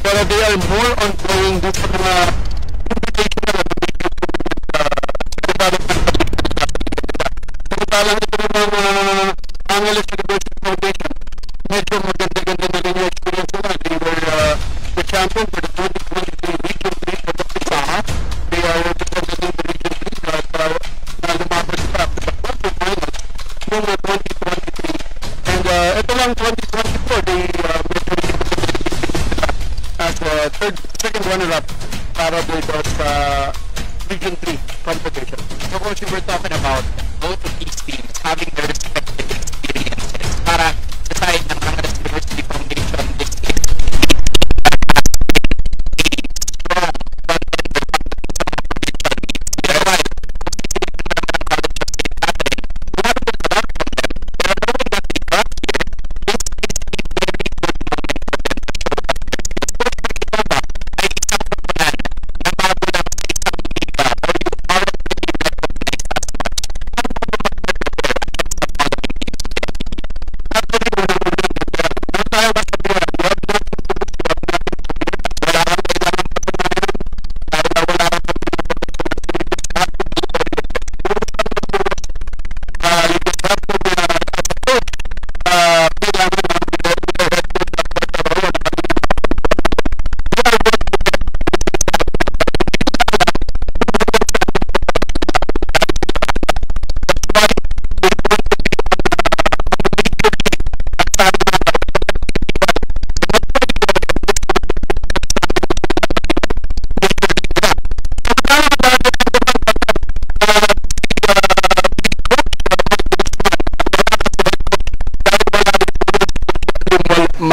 Pero they are more on playing this mga samantalang ito ng Angeles University Foundation, medyo maganda-ganda na rin yung experience nila. They were the champion for the 2023 Region 3 for the Pisaha. They are representing the Region 3 na lumabas sila after the quarterfinals noong 2023. And ito lang 2024, they as second runner-up para dito sa Region 3 competition. So, Coach, we were talking about both of these teams having their respective experiences para decide ng Angeles University Foundation this is strong contender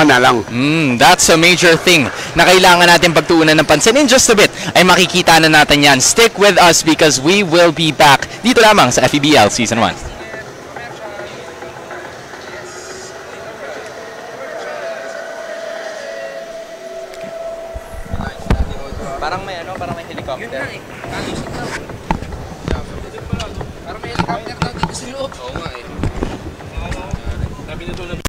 manalang. That's a major thing na kailangan natin pagtuunan ng pansin. In just a bit ay makikita na natin yan. Stick with us because we will be back dito lamang sa FEBL Season 1. Parang may helicopter. Yun na eh. Parang may helicopter daw dito sa loob. Oo nga eh. Sabi na doon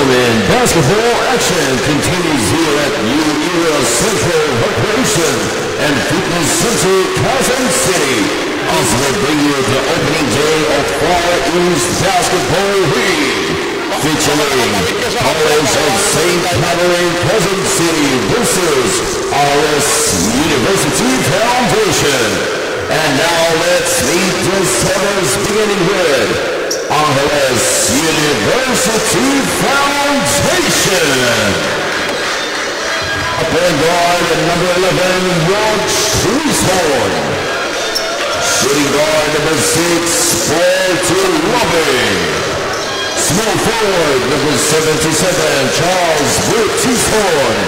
gentlemen, basketball action continues here at New Era Central Recreation and Fitness Center, Quezon City. As we bring you the opening day of Far East Basketball League, featuring College of St. Catherine, Quezon City versus RS University Foundation. And now let's meet the setters, beginning with RS University Foundation. Upper guard number 11, Rod Schreeshorn. Shooting guard number 6, Paul Loving. Small forward number 77, Charles Burtishorn.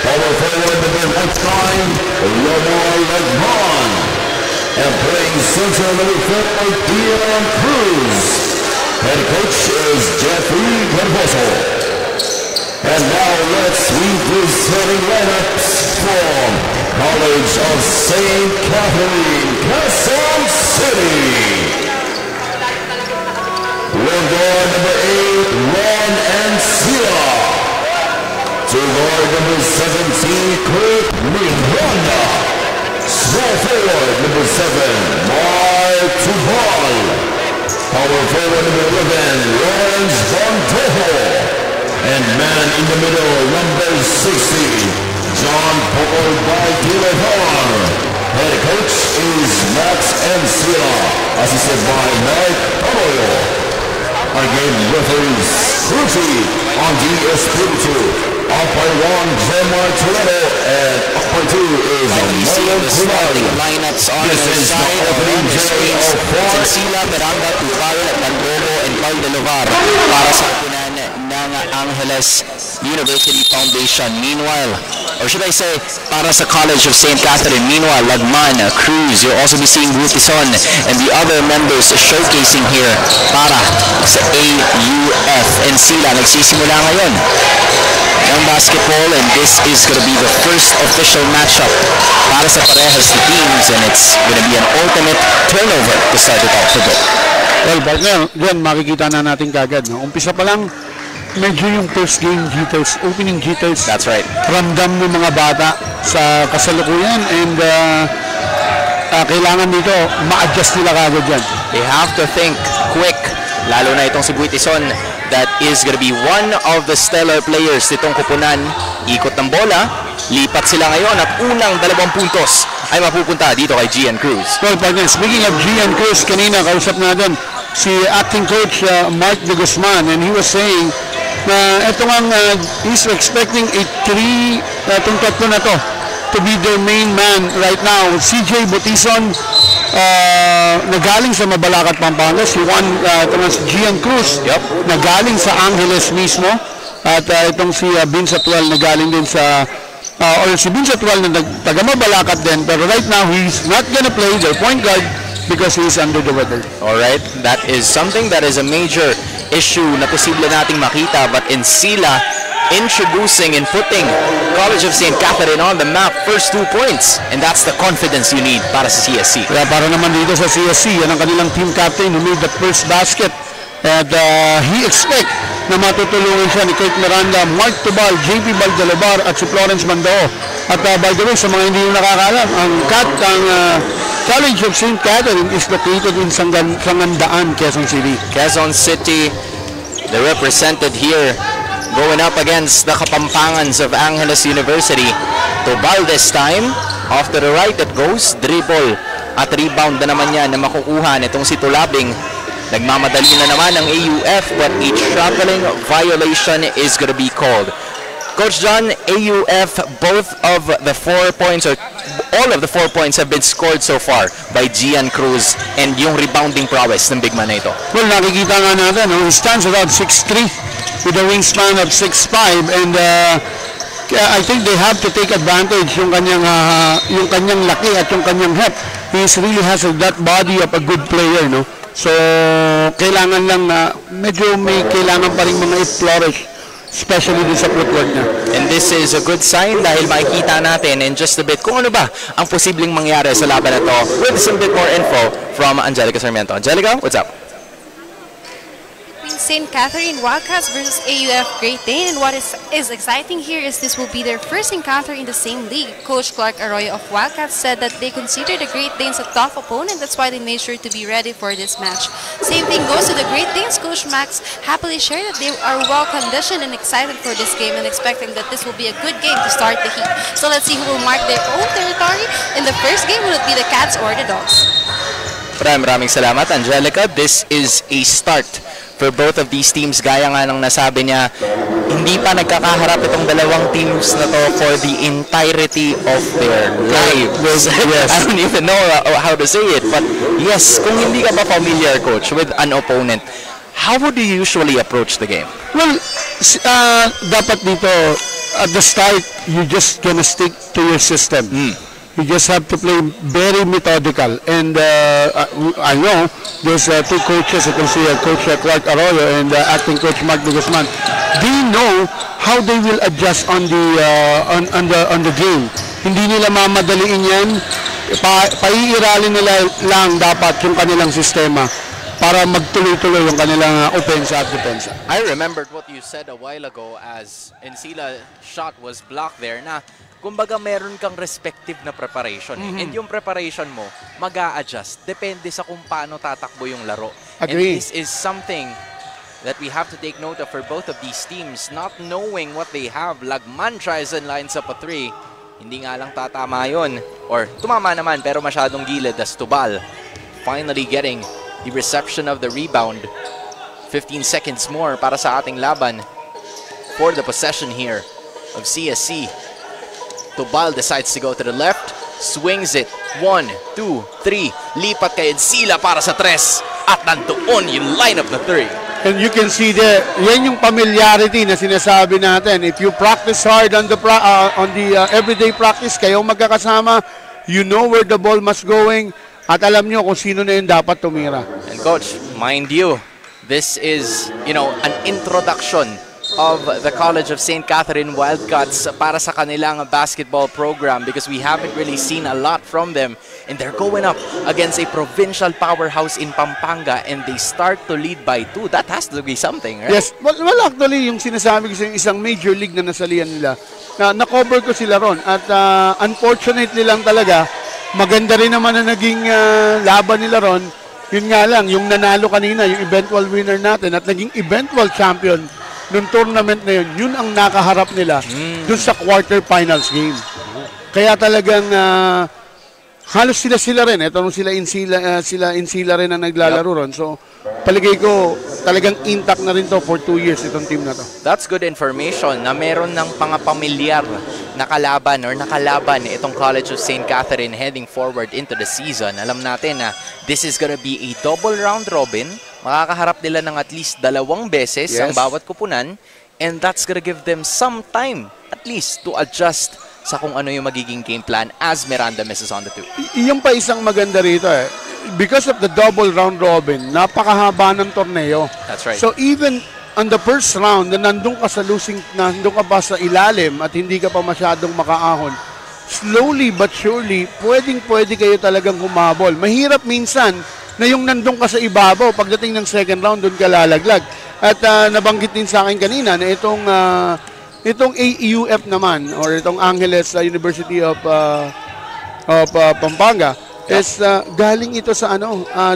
Power forward number 19, Lamar Legman. And playing center number 4, Dion Cruz. Head coach is Jeffrey Cardoso. And now let's read the starting lineups from College of St. Catherine, Quezon City. One guard number 8, Ron Ancilla. Two guard number 17, Kurt Miranda. Small forward number 7, Mark Tubal. Power forward number 11, Lawrence Von Toho. And man in the middle, number 60, John Paul Baidilavar. Head coach is Max Ancilla, assisted by Mike Arroyo. Our game referees, Cruci on the Espiritu. Umpire 1, Jeremiah Toretto, and umpire 2 is Marlon Pinari. Lineups on This the is the side opening day of Far Sila, Miranda, Tupal, Mandobo, and Paul de Lovar para sa kunan ng Angeles University Foundation. Meanwhile, or should I say, para sa College of St. Catherine. Meanwhile, Lagman, Cruz, you'll also be seeing Rutison and the other members showcasing here para sa AUF. And Sila, nagsisimula ngayon ng basketball, and this is going to be the first official matchup para sa parehas na teams, and it's going to be an ultimate turnover to start it off for good. Well, partner, yan, makikita na natin kagad. No? Umpisa pa lang, medyo yung first game jitters, opening jitters. That's right. Ramdam ng mga bata sa kasalukuyan, and kailangan dito ma-adjust nila kagad yan. They have to think quick, lalo na itong si Buitison, that is going to be one of the stellar players nitong kupunan. Ikot ng bola, lipat sila ngayon at unang 2 puntos ay mapupunta dito kay Gian Cruz. Well, partner, speaking of Gian Cruz, kanina kausap natin si acting coach Mark de Guzman, and he was saying na he's expecting itong tatlo na to be their main man right now. CJ Butison, nagaling sa Mabalacat, Pampanga. Si Juan Gian Cruz, nagaling sa Angeles mismo. At itong si Vince Atual, nagaling din sa or si Vince Atual na taga Mabalacat din. Pero right now, he's not gonna play their point guard because he's under the weather. Alright, that is something that is a major issue na posible nating makita, but in Sila, introducing and putting College of St. Catherine on the map, first 2 points, and that's the confidence you need para sa CSC. Kaya para naman dito sa CSC, yan ang kanilang team captain who made the first basket, and he expect na matutulungan siya ni Kurt Miranda, Mark Tubal, JP Baldalobar at si Florence Mandao. At by the way, sa mga hindi nakakalam, ang College of St. Catherine is located in Sangandaan, Quezon City. Quezon City, they represented here, going up against the Kapampangans of Angeles University. Tubal this time, off to the right it goes, dribble at rebound na naman yan na makukuha nitong si Tulabing. Nagmamadali na naman ang AUF, but a traveling violation is going to be called. Coach John, AUF, both of the 4 points, or all of the 4 points have been scored so far by Gian Cruz, and yung rebounding prowess ng big man na ito. Well, nakikita nga natin, he stands around 6'3", with a wingspan of 6'5", and I think they have to take advantage yung kanyang laki at yung kanyang heft. He really has that body of a good player, no? So, kailangan lang medyo may kailangan pa rin mga i-flourish, especially din sa footwork niya. And this is a good sign dahil makikita natin in just a bit kung ano ba ang posibleng mangyari sa laban na to, with some bit more info from Angelica Sarmiento. Angelica, what's up? St. Catherine Wildcats versus AUF Great Dane. And what is exciting here is this will be their first encounter in the same league. Coach Clark Arroyo of Wildcats said that they consider the Great Danes a tough opponent. That's why they made sure to be ready for this match. Same thing goes to the Great Danes. Coach Max happily shared that they are well conditioned and excited for this game and expecting that this will be a good game to start the heat. So let's see who will mark their own territory in the first game. Will it be the Cats or the Dogs? Maraming salamat, Angelica. This is a start for both of these teams. Gaya nga ng nasabi niya, hindi pa nagkakaharap itong dalawang teams na to for the entirety of their lives. Yes. I don't even know how to say it, but yes, kung hindi ka pa familiar, Coach, with an opponent, how would you usually approach the game? Well, dapat dito, at the start, you just gonna stick to your system. You just have to play very methodical. And I know there's two coaches. You can see Coach Clark Arroyo and acting coach Mark de Guzman. They know how they will adjust on the game. Hindi nila mamadaliin yan. Paiiralin nila lang dapat yung kanilang sistema para magtuloy-tuloy yung kanilang opensa at depensa. I remembered what you said a while ago as Encila shot was blocked there na kumbaga meron kang respective na preparation. And yung preparation mo, mag-a-adjust. Depende sa kung paano tatakbo yung laro. Agree. And this is something that we have to take note of for both of these teams. Not knowing what they have. Lagman tries and lines up a 3. Hindi nga lang tatama yun. Or tumama naman pero masyadong gilid as Tubal. Finally getting the reception of the rebound. 15 seconds more para sa ating laban for the possession here of CSC. Tubal decides to go to the left, swings it, 1, 2, 3, lipat kay Encila para sa 3, at nandoon yung lineup na 3. And you can see there, yan yung familiarity na sinasabi natin. If you practice hard on the everyday practice, kayo magkakasama, you know where the ball must going, at alam nyo kung sino na yung dapat tumira. And Coach, mind you, this is, an introduction of the College of St. Catherine Wildcats para sa kanilang basketball program because we haven't really seen a lot from them, and they're going up against a provincial powerhouse in Pampanga and they start to lead by 2. That has to be something, right? Yes. Well, actually, yung sinasabi ko sa isang major league na nasalihan nila, na-cover ko sila ron at unfortunately lang talaga, maganda rin naman na naging laban nila ron. Yun nga lang, yung nanalo kanina, yung eventual winner natin at naging eventual champion nung tournament na yun ang nakaharap nila dun sa quarterfinals game. Kaya talagang halos sila rin. Ito nung sila Encila rin ang naglalaro ron. So, paligay ko, talagang intact na rin to for 2 years itong team na to. That's good information na meron ng pangapamilyar na kalaban itong College of St. Catherine heading forward into the season. Alam natin na this is gonna be a double round robin. Makakaharap nila ng at least 2 beses ang bawat kupunan, and that's gonna give them some time at least to adjust sa kung ano yung magiging game plan as Miranda misses on the 2. Yung pa isang maganda rito because of the double round robin, napakahaba ng torneo. That's right. So even on the first round na nandun ka ka pa sa ilalim at hindi ka pa masyadong makaahon, slowly but surely, pwede kayo talagang humabol. Mahirap minsan na yung nandun ka sa ibabaw, pagdating ng second round, doon ka lalaglag. At nabanggit din sa akin kanina na itong AUF naman, or itong Angeles University of Pampanga, is galing ito sa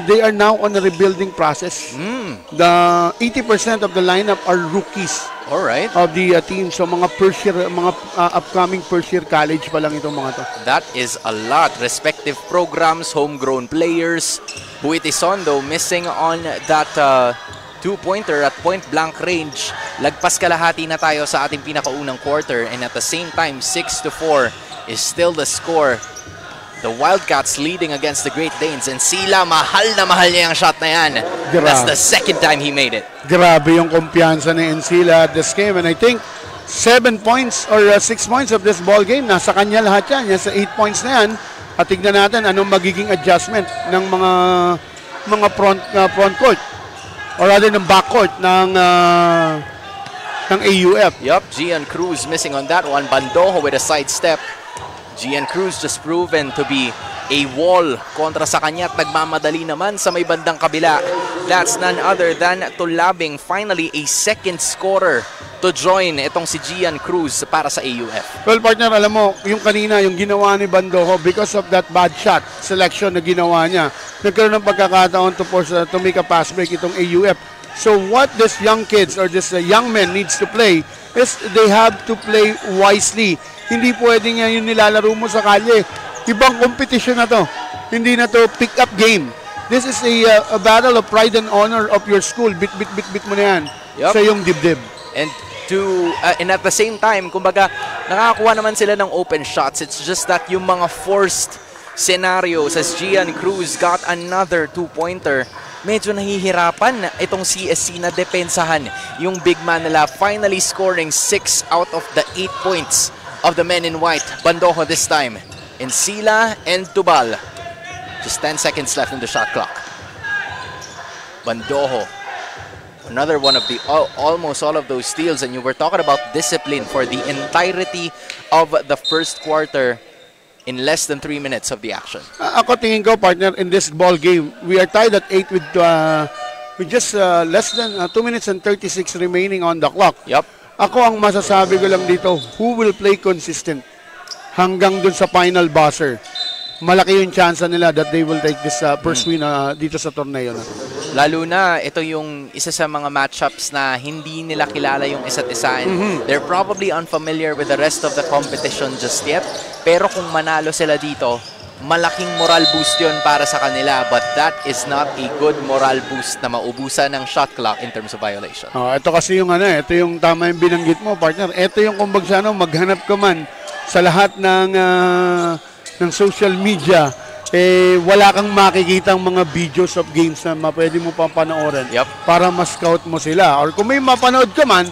they are now on a rebuilding process. The 80% of the lineup are rookies. All right. Of the team. So mga upcoming first year college pa lang itong mga to. That is a lot. Respective programs, homegrown players. Buitisondo missing on that two-pointer at point-blank range. Lagpas kalahati na tayo sa ating pinakaunang quarter, and at the same time, 6-4 is still the score. The Wildcats leading against the Great Danes, and Sila, mahal na mahal niya yung shot na yan. That's the second time he made it. Grabe yung kumpiyansa ni Encila at this game, and I think 7 points or 6 points of this ball game, nasa kanya lahat yan. Nasa 8 points na yan. At tignan natin anong magiging adjustment ng mga front court or rather ng back court ng AUF. Yup, Gian Cruz missing on that one. Bandojo with a sidestep. Gian Cruz just proven to be a wall kontra sa kanya at nagmamadali naman sa may bandang kabila. That's none other than Tulabing, finally a second scorer to join itong si Gian Cruz para sa AUF. Well, partner, alam mo, yung kanina, yung ginawa ni Bandojo, because of that bad shot selection na ginawa niya, nagkaroon ng pagkakataon to make a pass break itong AUF. So what this young kids or this young men needs to play is they have to play wisely. Hindi pwedeng yung nilalaro mo sa kalye. Ibang competition na to. Hindi na to pick up game. This is a battle of pride and honor of your school. Bit mo na yan sa yung dibdib. And at the same time, kumbaga, nakakakuha naman sila ng open shots. It's just that yung mga forced scenarios as Gian Cruz got another 2-pointer, medyo nahihirapan itong CSC na depensahan yung big man nila, finally scoring 6 out of the 8 points of the men in white. Bandojo this time. Encila and Tubal. Just 10 seconds left in the shot clock. Bandojo. Another one of the almost all of those steals, and you were talking about discipline for the entirety of the first quarter in less than 3 minutes of the action. Ako tingin ko, partner, in this ball game, we are tied at 8 with just less than 2 minutes and 36 remaining on the clock. Yup. Ako ang masasabi ko lang dito, who will play consistent hanggang dun sa final buzzer. Malaki yung chance nila that they will take this first win dito sa torneo na. Lalo na, ito yung isa sa mga matchups na hindi nila kilala yung isa't isa. And they're probably unfamiliar with the rest of the competition just yet. Pero kung manalo sila dito, malaking moral boost yun para sa kanila. But that is not a good moral boost na maubusan ng shot clock in terms of violation. Ito kasi yung ito yung tama yung binanggit mo, partner. Ito yung kumbaga maghanap ka man sa lahat ng social media, wala kang makikitang mga videos of games na pwede mo pang panoorin para ma-scout mo sila. Or kung may mapanood ka man,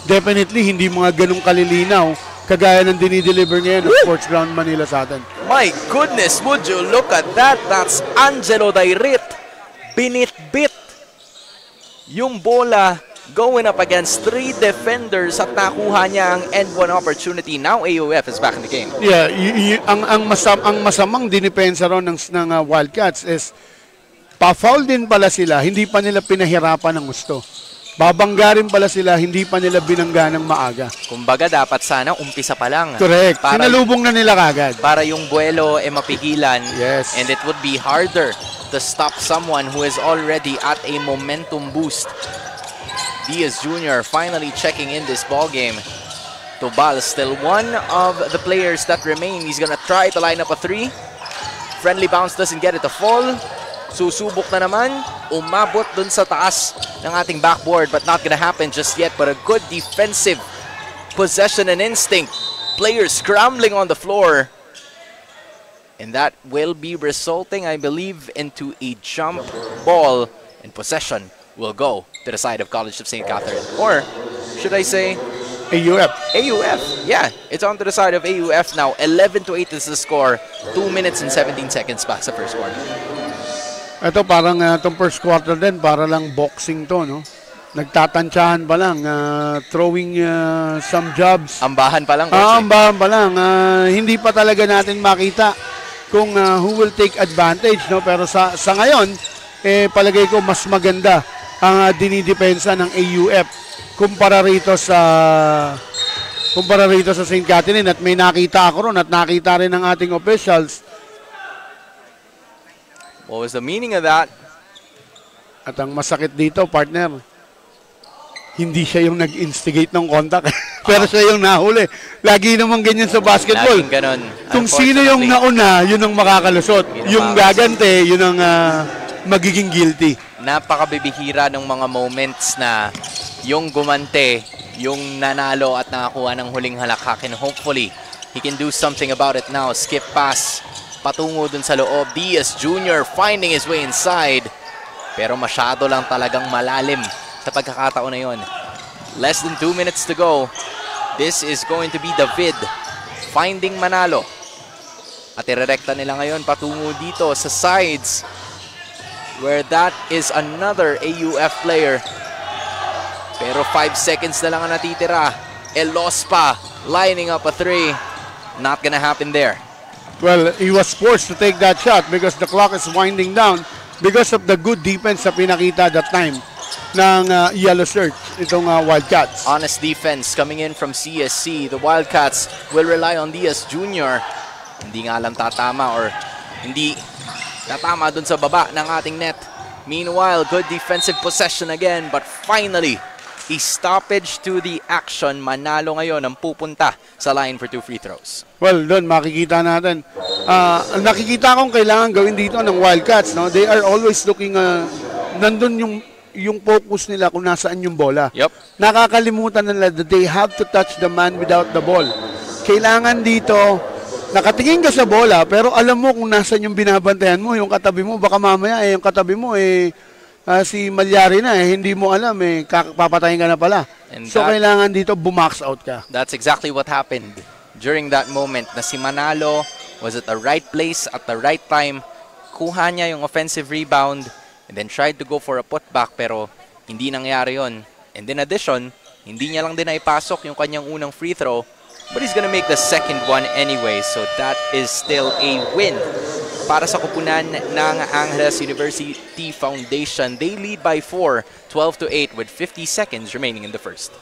definitely hindi mga ganong kalilinaw kagaya ng dinideliver ngayon ng Sports Ground Manila sa atin. My goodness, would you look at that? That's Angelo Dairit. Binit-bit yung bola going up against 3 defenders at nakuha niya ang end one opportunity. Now AUF is back in the game. Yeah, ang masamang dinipensa ron ng Wildcats is pa-foul din pala sila, hindi pa nila pinahirapan ng gusto. Babanggarin pala sila, hindi pa nila binangga ng maaga. Kumbaga dapat sana umpisa pa lang. Correct. Sinalubong na nila kagad. Para yung buwelo mapigilan. Yes. And it would be harder to stop someone who is already at a momentum boost. Diaz Jr. finally checking in this ball game. Tubal still one of the players that remain. He's gonna try to line up a 3. Friendly bounce doesn't get it to fall. Susubok na naman. Umabot dun sa taas ng ating backboard, but not gonna happen just yet. But a good defensive possession and instinct. Players scrambling on the floor. And that will be resulting, I believe, into a jump ball, and possession will go to the side of College of St. Catherine. Or, should I say, AUF. AUF. Yeah, it's on to the side of AUF now. 11-8 is the score. 2 minutes and 17 seconds back sa first quarter. Ito parang itong first quarter din, para lang boxing to, no? Nagtatansyahan pa lang, throwing some jobs. Ambahan pa lang. Ambahan pa lang. Hindi pa talaga natin makita kung who will take advantage, no? Pero sa ngayon, palagay ko mas maganda ang dinidepensa ng AUF kumpara rito sa St. Catherine, at may nakita ako ron at nakita rin ng ating officials. What was the meaning of that? At ang masakit dito, partner, hindi siya yung nag-instigate ng contact. Pero siya yung nahuli. Lagi naman ganyan sa basketball. Laging ganon. Kung sino yung nauna, yun ang makakalusot. Yung gagante, yun ang magiging guilty. Napakabibihira ng mga moments na yung gumante, yung nanalo at nakakuha ng huling halakhakin. Hopefully, he can do something about it now. Skip pass, patungo dun sa loob. Diaz Jr. finding his way inside. Pero masyado lang talagang malalim sa pagkakataon na yun. Less than 2 minutes to go. This is going to be David finding Manalo. At irerekta nila ngayon patungo dito sa sides, where that is another AUF player. Pero 5 seconds na lang ang natitira. Elospa lining up a 3. Not gonna happen there. Well, he was forced to take that shot because the clock is winding down because of the good defense na pinakita that time ng Yellow Shirts, itong Wildcats. Honest defense coming in from CSC. The Wildcats will rely on Diaz Jr. Hindi nga lang tatama or hindi tatama dun sa baba ng ating net. Meanwhile, good defensive possession again, but finally, a stoppage to the action. Manalo ngayon ang pupunta sa line for 2 free throws. Well, doon makikita natin. Nakikita kong kailangan gawin dito ng Wildcats. No? They are always looking, nandun yung focus nila kung nasaan yung bola. Yep. Nakakalimutan nila that they have to touch the man without the ball. Kailangan dito, nakatingin ka sa bola, pero alam mo kung nasaan yung binabantayan mo, yung katabi mo, baka mamaya yung katabi mo si Malyari na hindi mo alam papatayin ka na pala. And so kailangan dito bumax out ka. That's exactly what happened during that moment na si Manalo was at the right place at the right time. Kuha niya yung offensive rebound and then tried to go for a putback pero hindi nangyari yon. And in addition, hindi niya lang din naipasok yung kanyang unang free throw, but he's gonna make the second one anyway. So that is still a win para sa kupunan ng Angeles University Foundation. They lead by 4, 12-8 with 50 seconds remaining in the first.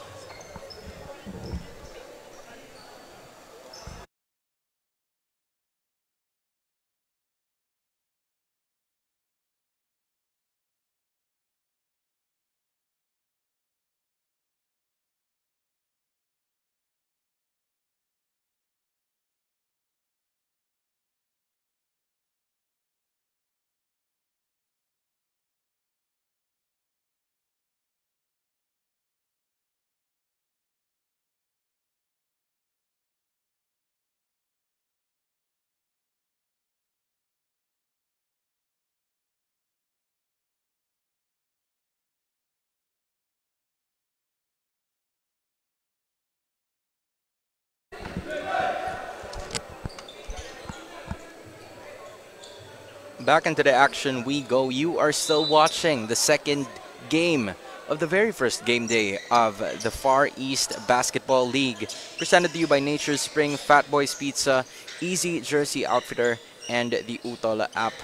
Back into the action we go. You are still watching the second game of the very first game day of the Far East Basketball League. Presented to you by Nature's Spring, Fat Boys Pizza, Easy Jersey Outfitter, and the Utol app.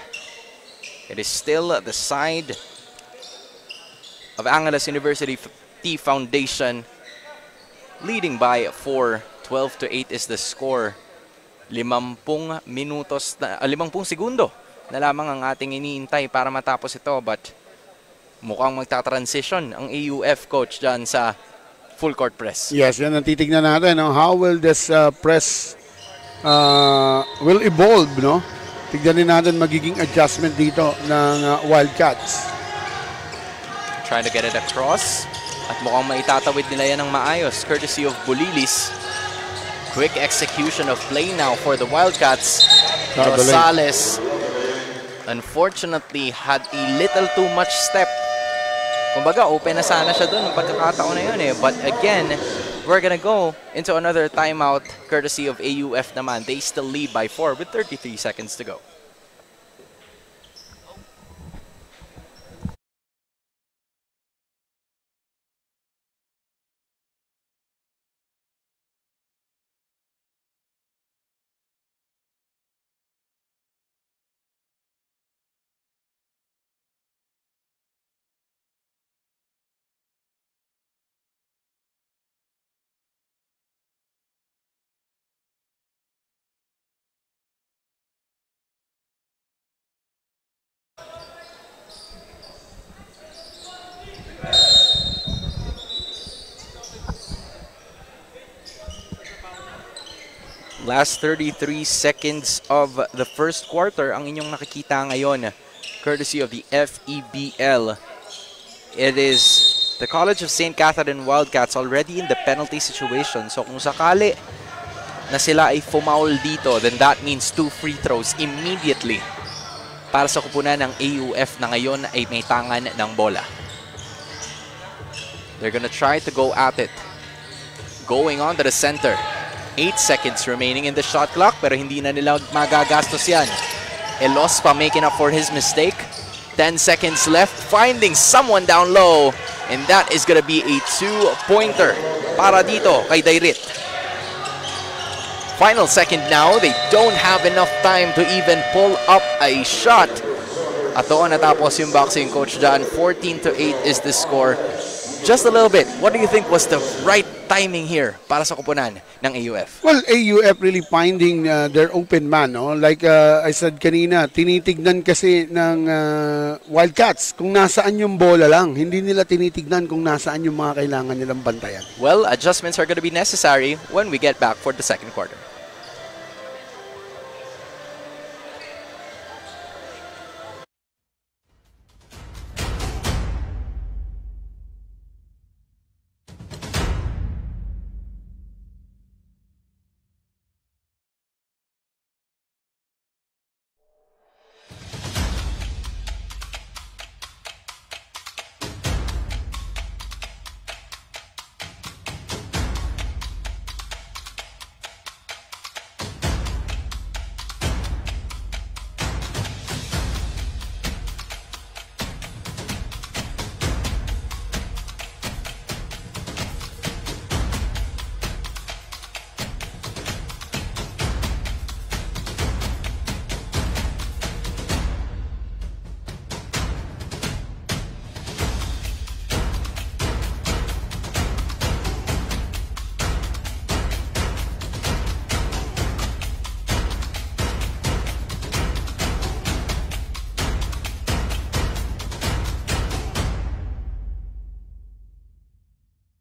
It is still the side of Angeles University Foundation, leading by 4. 12-8 is the score. 50 segundo na lamang ang ating iniintay para matapos ito, but mukhang magta-transition ang AUF coach dyan sa full court press. Yes, yan ang titignan natin. No? How will this press will evolve, no? Tignan natin magiging adjustment dito ng Wildcats. Trying to get it across. At mukhang maitatawid nila yan ng maayos, courtesy of Bulilis. Quick execution of play now for the Wildcats. Rosales unfortunately had a little too much step. Kumbaga, open na sana siya dun ng pagkakataon na yun eh. But again, we're gonna go into another timeout courtesy of AUF naman. They still lead by 4 with 33 seconds to go. Last 33 seconds of the first quarter ang inyong nakikita ngayon, courtesy of the FEBL. It is the College of St. Catherine Wildcats already in the penalty situation. So kung sakali na sila ay foul dito, then that means 2 free throws immediately para sa kupunan ng AUF na ngayon ay may tangan ng bola. They're gonna try to go at it. Going on to the center. 8 seconds remaining in the shot clock, pero hindi na nila magagastos yan. Elospa making up for his mistake. 10 seconds left, finding someone down low, and that is gonna be a 2-pointer para dito kay Dairit. Final second now. They don't have enough time to even pull up a shot. At doon natapos yung boxing, Coach John. 14-8 is the score. Just a little bit, what do you think was the right timing here para sa koponan ng AUF? Well, AUF really finding their open man. No? Like I said kanina, tinitignan kasi ng Wildcats kung nasaan yung bola lang. Hindi nila tinitignan kung nasaan yung mga kailangan nilang bantayan. Well, adjustments are going to be necessary when we get back for the second quarter.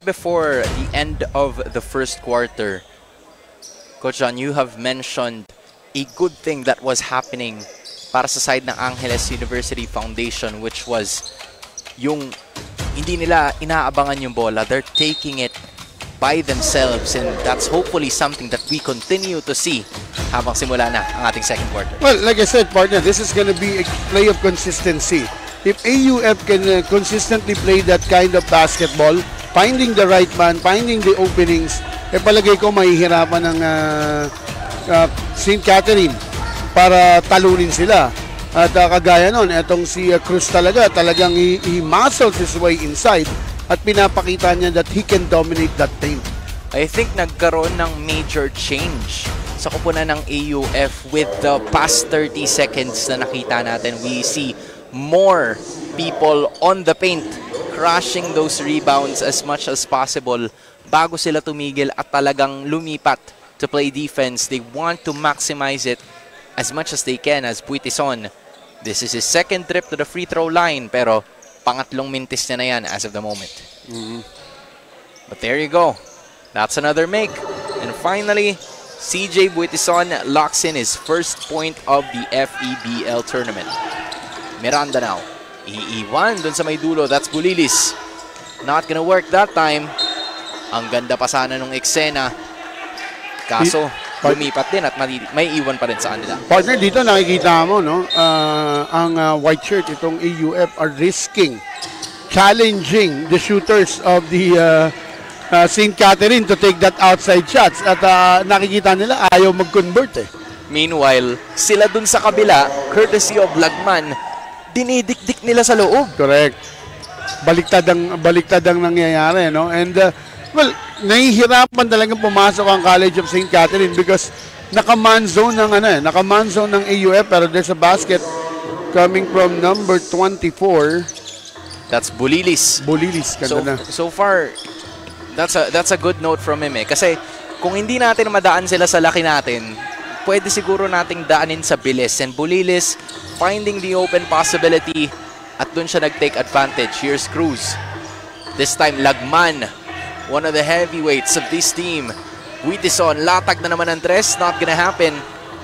Before the end of the first quarter, Coach John, you have mentioned a good thing that was happening para sa side ng Angeles University Foundation, which was yung hindi nila inaabangan yung bola. They're taking it by themselves, and that's hopefully something that we continue to see habang simula na ang ating second quarter. Well, like I said, partner, this is going to be a play of consistency. If AUF can consistently play that kind of basketball, finding the right man, finding the openings, palagay ko mahihirapan ng St. Catherine para talunin sila. At kagaya nun, etong si Cruz talagang he muscles his way inside at pinapakita niya that he can dominate that team. I think nagkaroon ng major change sa koponan ng AUF with the past 30 seconds na nakita natin. We see more people on the paint, crashing those rebounds as much as possible bago sila tumigil at talagang lumipat to play defense. They want to maximize it as much as they can as Buitison. This is his second trip to the free throw line, pero pangatlong mintis na yan as of the moment. But there you go. That's another make. And finally, CJ Buitison locks in his first point of the FEBL tournament. Miranda now. Iiwan dun sa may dulo. That's Bulilis. Not gonna work that time. Ang ganda pa sana nung eksena. Kaso, lumipat din at may iwan pa rin sa kanila. Partner, dito nakikita mo, no? Ang white shirt, itong AUF are risking, challenging the shooters of the St. Catherine to take that outside shots. At nakikita nila, ayaw mag-convert eh. Meanwhile, sila dun sa kabila, courtesy of Lagman, dinidikdik nila sa loob. Correct. Baliktad ang nangyayari, no? And well, nahihirapan talagang pumasok ang College of St. Catherine because naka-man zone ng AUF, pero there's a basket coming from number 24. That's Bulilis. Ganda na. So far, that's a good note from him eh. Kasi kung hindi natin madaan sila sa laki natin, pwede siguro nating daanin sa bilis. And Bulilis finding the open possibility at dun siya nag-take advantage. Here's Cruz. This time, Lagman, one of the heavyweights of this team. Buitison, latag na naman ang tres. Not gonna happen.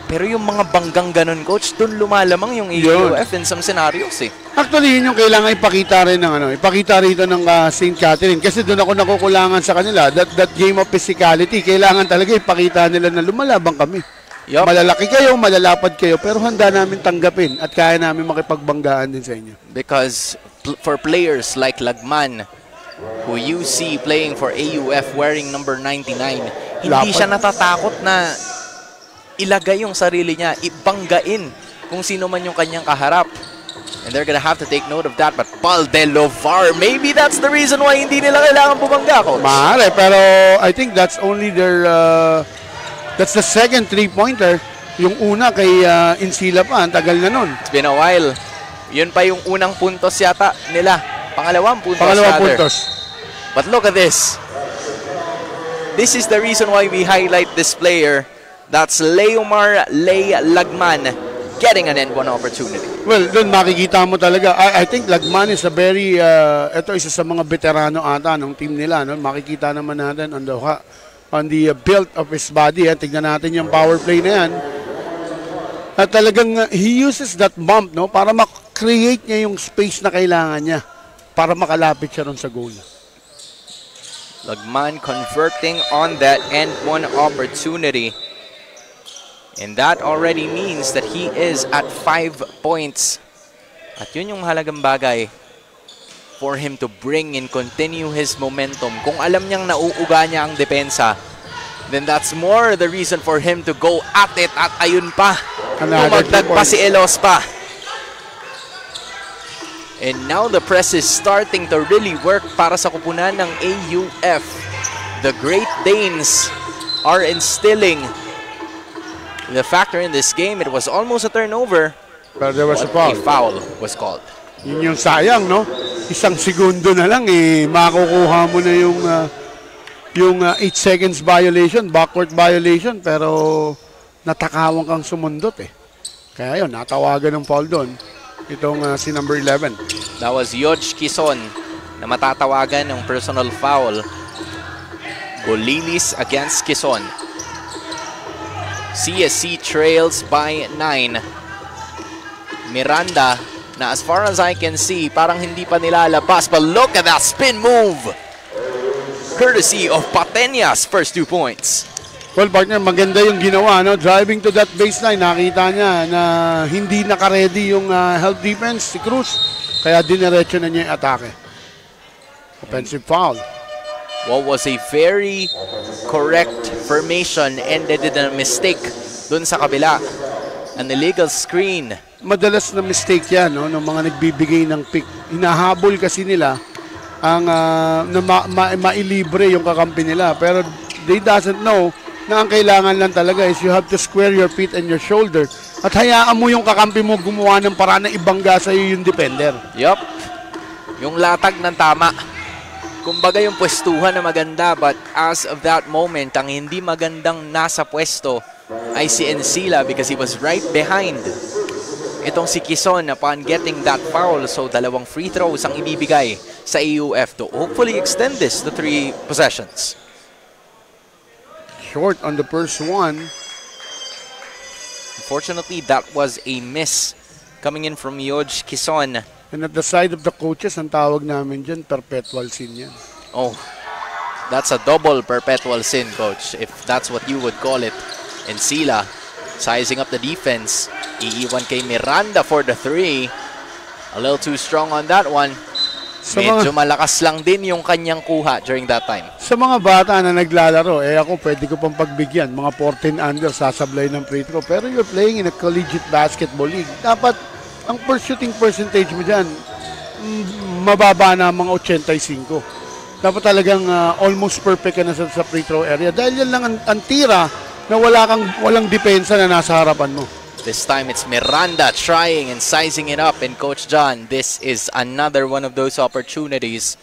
Pero yung mga banggang ganun, Coach, dun lumalamang yung AUF in some scenarios eh. Actually, yun yung kailangan ipakita rin ng ipakita rito ng St. Catherine. Kasi doon ako nakukulangan sa kanila. That game of physicality, kailangan talaga ipakita nila na lumalabang kami. Yup. Malalaki kayo, malalapad kayo, pero handa namin tanggapin at kaya namin makipagbanggaan din sa inyo. Because for players like Lagman, who you see playing for AUF wearing number 99, hindi siya natatakot na ilagay yung sarili niya, ibanggain kung sino man yung kanyang kaharap. And they're gonna have to take note of that. But Paul De Lovar, maybe that's the reason why hindi nila kailangan bumangga, Coach. Maaari, pero I think that's only their That's the second three-pointer. Yung una kay Insila pa, ang tagal na nun. It's been a while. Yun pa yung unang puntos yata nila. Pangalawang puntos. Puntos. But look at this. This is the reason why we highlight this player. That's Leomar Lay Lagman getting an N1 opportunity. Well, doon makikita mo talaga. I think Lagman is a very, ito isa sa mga veterano ata ng team nila. No? Makikita naman natin on the build of his body. Tignan natin yung power play na yan. At talagang he uses that bump, no, para create niya yung space na kailangan niya para makalapit siya ron sa goal. Lagman converting on that N1 opportunity. And that already means that he is at 5 points. At yun yung halagang bagay for him to bring and continue his momentum. Kung alam niyang nauuga niya ang depensa, then that's more the reason for him to go at it. At ayun pa, tumagdag pa si Elos pa. And now the press is starting to really work para sa kupunan ng AUF. The Great Danes are instilling the factor in this game. It was almost a turnover, but there was a foul was called. Yun yung sayang, no? Isang segundo na lang, makukuha mo na yung 8 seconds violation, backward violation, pero natakawang kang sumundot, Kaya yun, natawagan ng foul doon. Itong si number 11. That was Yodge Quizon na matatawagan ng personal foul. Golilis against Quizon. CSC trails by 9. Miranda, na as far as I can see, parang hindi pa nilalabas. But look at that spin move! Courtesy of Pateña's first 2 points. Well, partner, maganda yung ginawa, no? Driving to that baseline, nakita niya na hindi naka-ready yung help defense, si Cruz. Kaya diniretso na niya yung atake. Offensive foul. What was a very correct formation ended in a mistake dun sa kabila. An illegal screen. Madalas na mistake yan, no? Ng mga nagbibigay ng pick. Hinahabol kasi nila ang mailibre yung kakampi nila. Pero they doesn't know na ang kailangan lang talaga is you have to square your feet and your shoulder at hayaan mo yung kakampi mo gumawa ng paraan na ibangga sa'yo yung defender. Yup. Yung latag ng tama. Kumbaga yung pwestuhan na maganda, but as of that moment, ang hindi magandang nasa pwesto ay si Encila because he was right behind itong si Quizon upon getting that foul. So dalawang free throws ang ibibigay sa AUF to hopefully extend this to 3 possessions. Short on the first one. Unfortunately, that was a miss coming in from Yodge Quizon. And at the side of the coaches, ang tawag namin dyan, perpetual sin yan. Oh, that's a double perpetual sin, coach, if that's what you would call it. And Sila, sizing up the defense. Iiwan kay Miranda for the 3. A little too strong on that one. Medyo malakas lang din yung kanyang kuha during that time. Sa mga bata na naglalaro, ako pwede ko pang pagbigyan. Mga 14 under, sasablay ng free throw. Pero you're playing in a collegiate basketball league. Dapat, ang shooting percentage mo dyan, mababa na mga 85. Dapat talagang almost perfect ka na sa free throw area. Dahil yan lang ang tira na walang depensa na nasa harapan mo. This time it's Miranda trying and sizing it up. And Coach John, this is another one of those opportunities.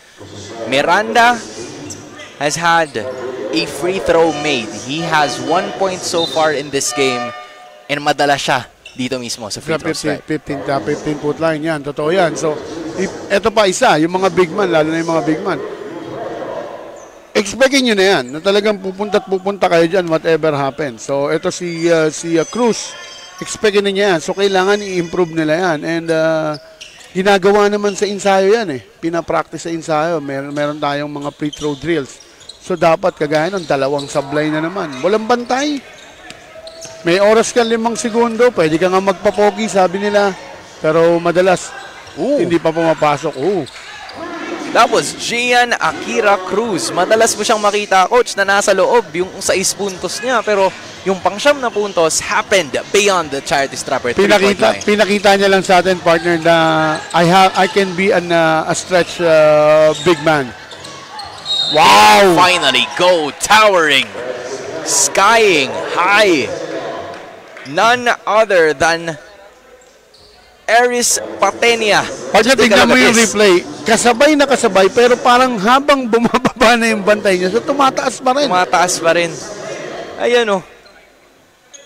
Miranda has had a free throw made. He has 1 point so far in this game. And madala siya dito mismo sa free throw stripe. 15 foot line yan. Totoo yan. So, eto pa isa. Yung mga big man, lalo na yung mga big man. Expectin nyo na yan. Na talagang pupunta kayo dyan whatever happens. So, eto si Cruz. Expectin na niya yan. So, kailangan i-improve nila yan. And ginagawa naman sa ensayo yan Pinapractice sa ensayo. Meron tayong mga free throw drills. So, dapat kagaya ng dalawang sablay na naman. Walang bantay. May oras ka 5 segundo. Pwede ka nga magpapogi, sabi nila. Pero madalas, hindi pa pumapasok. That was Gian Akira Cruz. Madalas mo siyang makita, coach, na nasa loob yung 6 puntos niya. Pero yung pang-9 na puntos happened beyond the charity strapper. Pinakita niya lang sa atin, partner, na I can be a stretch big man. Wow! Finally go towering. skying high. None other than Aris Patenia. Pag tignan mo yung replay, kasabay na kasabay, pero parang habang bumababa na yung bantay niya, so tumataas pa rin. Tumataas pa rin. Ayan o.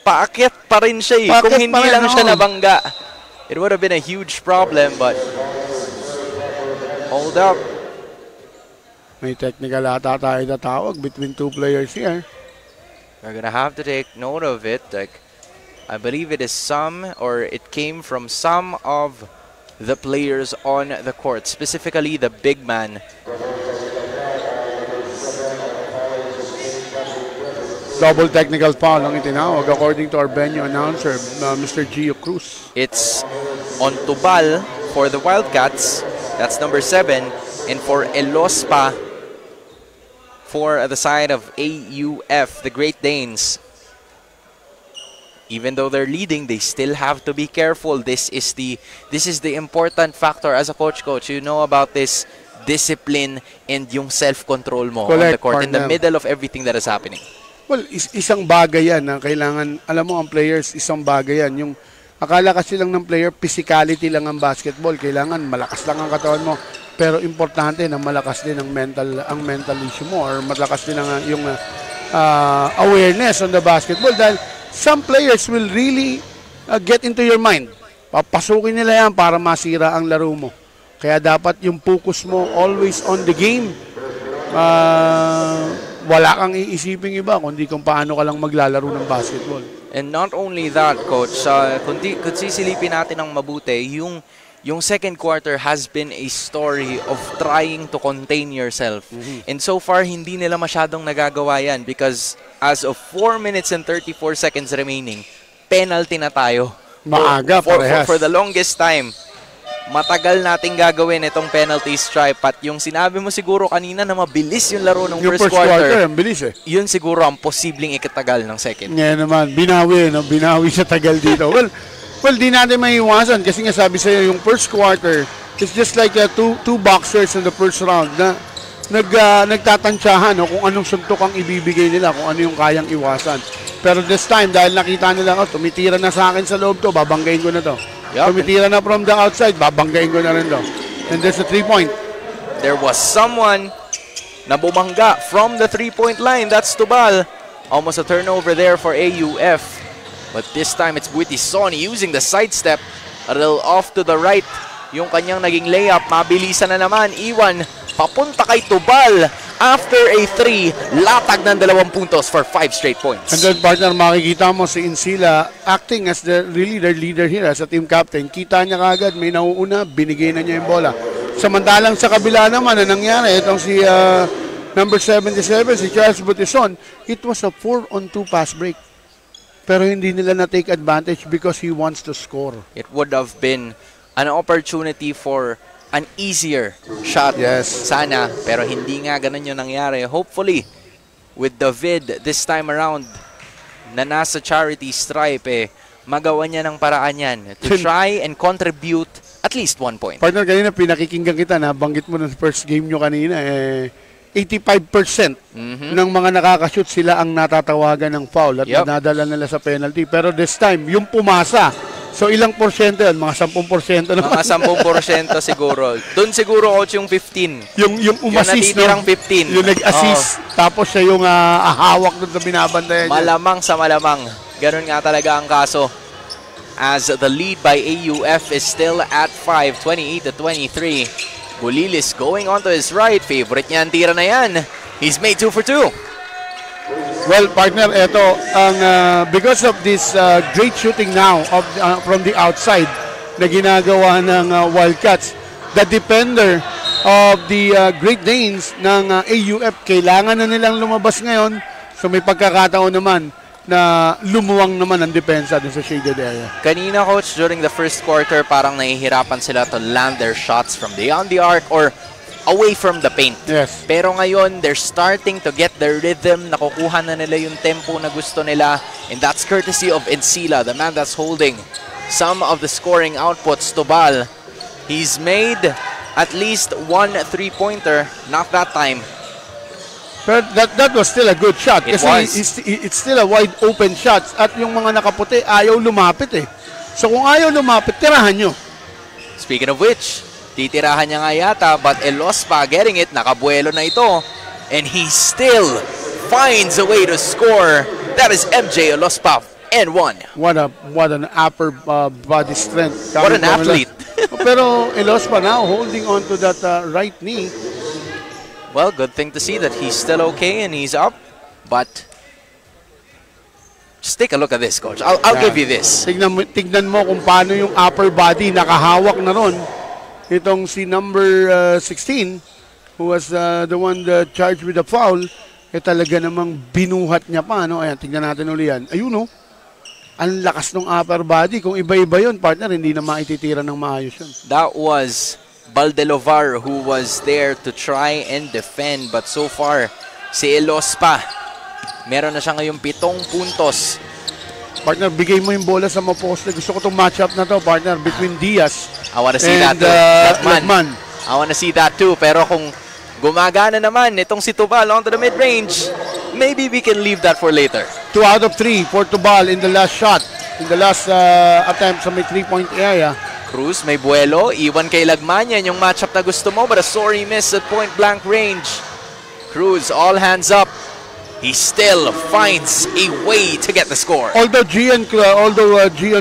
Paakyat pa rin siya eh. Paakyat Kung hindi pa rin, lang siya oo. nabangga, it would have been a huge problem, but hold up. May technical ata tayo na tawag between two players here. We're gonna have to take note of it. Like, I believe it is some, or it came from some of the players on the court, specifically the big man. Double technical foul ang itinawag according to our venue announcer, Mr. Gio Cruz. It's on Tubal for the Wildcats. That's number 7. And for Elospa for the side of AUF, the Great Danes. Even though they're leading, they still have to be careful. This is the important factor as a coach. You know about this discipline and yung self-control mo on the court in the middle of everything that is happening. Well, isang bagay yan na kailangan, alam mo ang players, isang bagay yan. Yung akala kasi lang ng player, physicality lang ang basketball. Kailangan malakas lang ang katawan mo. Pero importante na malakas din ang mental issue mo or malakas din ang yung awareness on the basketball. Dahil some players will really get into your mind. Papasukin nila yan para masira ang laro mo. Kaya dapat yung focus mo always on the game. Wala kang iisiping iba kundi kung paano ka lang maglalaro ng basketball. And not only that, Coach, kung sisilipin natin ng mabuti, yung second quarter has been a story of trying to contain yourself. And so far, hindi nila masyadong nagagawa yan because as of 4 minutes and 34 seconds remaining, penalty na tayo. Maaga parehas. For the longest time, matagal nating gagawin itong penalty stripe. At yung sinabi mo siguro kanina na mabilis yung laro ng Yung first quarter, ang bilis eh. yun siguro ang posibleng ikatagal ng second. Ngayon naman, binawi sa tagal dito. Well, di natin maiiwasan kasi nga sabi sa'yo, yung first quarter, it's just like two boxers in the first round na nagtatansyahan kung anong suntok ang ibibigay nila, kung ano yung kayang iwasan. Pero this time, dahil nakita nila, tumitira na sa akin sa loob to, babanggain ko na to. Yep. Tumitira na from the outside, babanggain ko na rin to. And there's a 3-point. There was someone na bumangga from the 3-point line. That's Tubal. Almost a turnover there for AUF. But this time, it's Buiti Sony using the sidestep. A little off to the right. Yung kanyang naging layup, mabilisan na naman. Iwan, papunta kay Tubal. After a 3, latag ng 2 puntos for 5 straight points. And then, partner, makikita mo si Insila acting as their leader here as a team captain. Kita niya kagad, may nauuna, binigay na niya yung bola. Samantalang sa kabila naman, na nangyari, itong si number 77, si Charles Butison, it was a 4-on-2 pass break. Pero hindi nila na-take advantage because he wants to score. It would have been an opportunity for an easier shot. Yes. Sana, pero hindi nga ganun yung nangyari. Hopefully, with David this time around, na nasa charity stripe, magawa niya ng paraan yan to try and contribute at least 1 point. Partner, kanina pinakikinggan kita, nabanggit mo ng first game nyo kanina, 85% ng mga nakakashoot sila ang natatawagan ng foul at nadala nila sa penalty. Pero this time, yung pumasa, so ilang porsyento yun? Mga 10% naman. Mga 10% siguro. Doon siguro, coach, yung 15. Yung umassist, yung natitirang 15. Yung nag-assist. Tapos siya yung hawak doon sa binabantayan niya. Malamang sa malamang. Ganun nga talaga ang kaso. As the lead by AUF is still at 5, 28-23. Bulilis going on to his right. Favorite niya ang tira na yan. He's made 2 for 2. Well, partner, ito, because of this great shooting now from the outside na ginagawa ng Wildcats, the defender of the Great Danes ng AUF, kailangan na nilang lumabas ngayon. So may pagkakataon naman na lumuwang naman ang depensa dun sa shaded area. Kanina, coach, during the first quarter, parang nahihirapan sila to land their shots from beyond the arc or away from the paint. Yes. Pero ngayon, they're starting to get their rhythm. Nakukuha na nila yung tempo na gusto nila. And that's courtesy of Insila, the man that's holding some of the scoring outputs. Tubal, he's made at least 1 3-pointer. Not that time. But that was still a good shot. It Kasi was. it's still a wide open shot. At yung mga nakaputi, ayaw lumapit eh. So kung ayaw lumapit, tirahan nyo. Speaking of which, titirahan niya nga yata, but Elospa getting it, nakabuelo na ito. And he still finds a way to score. That is MJ Elospa, and one. What an upper body strength. What an athlete. Pero Elospa now holding on to that right knee. Well, good thing to see that he's still okay and he's up. But just take a look at this, coach. I'll give you this. Tignan mo kung paano yung upper body nakahawak na ron. Itong si number 16 who was the one charged with the foul, talaga namang binuhat niya pa. No? Ayan, tignan natin uli yan. Ayun, no? Ang lakas ng upper body. Kung iba-iba yun, partner, hindi na maititira ng maayos yun. That was Valdelovar who was there to try and defend. But so far, si Elospa, meron na siya ngayong 7 puntos. Partner, bigay mo yung bola sa maposte. Gusto ko itong matchup na to, partner, between Diaz I wanna see and that too. Lagman. I wanna see that too. Pero kung gumagana naman itong si Tubal onto the mid-range, maybe we can leave that for later. 2 out of 3 for Tubal in the last shot. In the last attempt sa may 3-point area. Cruz may buwelo, iwan kay Lagman, yan yung matchup na gusto mo, but a sorry miss at point blank range. Cruz all hands up. He still finds a way to get the score. Although Gian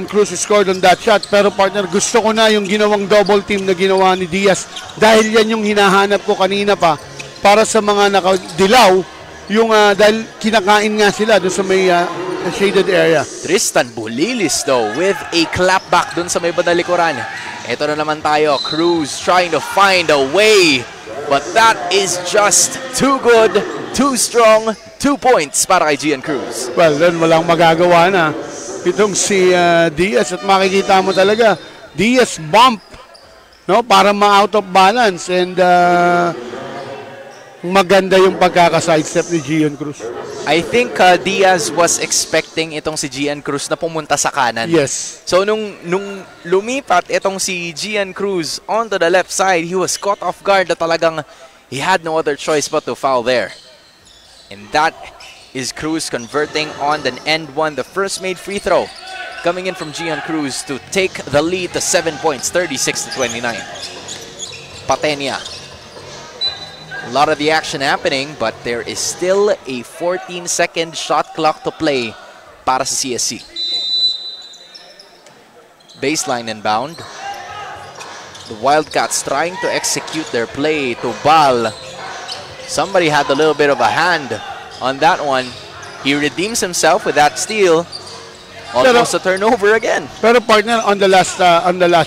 Cruz scored on that shot, pero partner, gusto ko na yung ginawang double team na ginawa ni Diaz dahil yan yung hinahanap ko kanina pa para sa mga nakadilaw, yung dahil kinakain nga sila doon sa may shaded area. Tristan Bulilis though with a clapback dun sa may badalikuran. Ito na naman tayo, Cruz trying to find a way, but that is just too good, too strong. 2 points para kay Gian Cruz. Well, then walang magagawa na itong si Diaz at makikita mo talaga Diaz bump, no, para ma-out of balance and maganda yung pagkaka-sidestep ni Gian Cruz. I think Diaz was expecting itong si Gian Cruz na pumunta sa kanan. Yes. So nung lumipat itong si Gian Cruz onto the left side, he was caught off guard na talagang he had no other choice but to foul there. And that is Cruz converting on the end one, the first made free throw coming in from Gian Cruz to take the lead to 7 points, 36-29. Patenia. A lot of the action happening, but there is still a 14-second shot clock to play para sa CSC. Baseline inbound. The Wildcats trying to execute their play to Bal. Somebody had a little bit of a hand on that one. He redeems himself with that steal. Almost a turnover again. Pero partner, on the last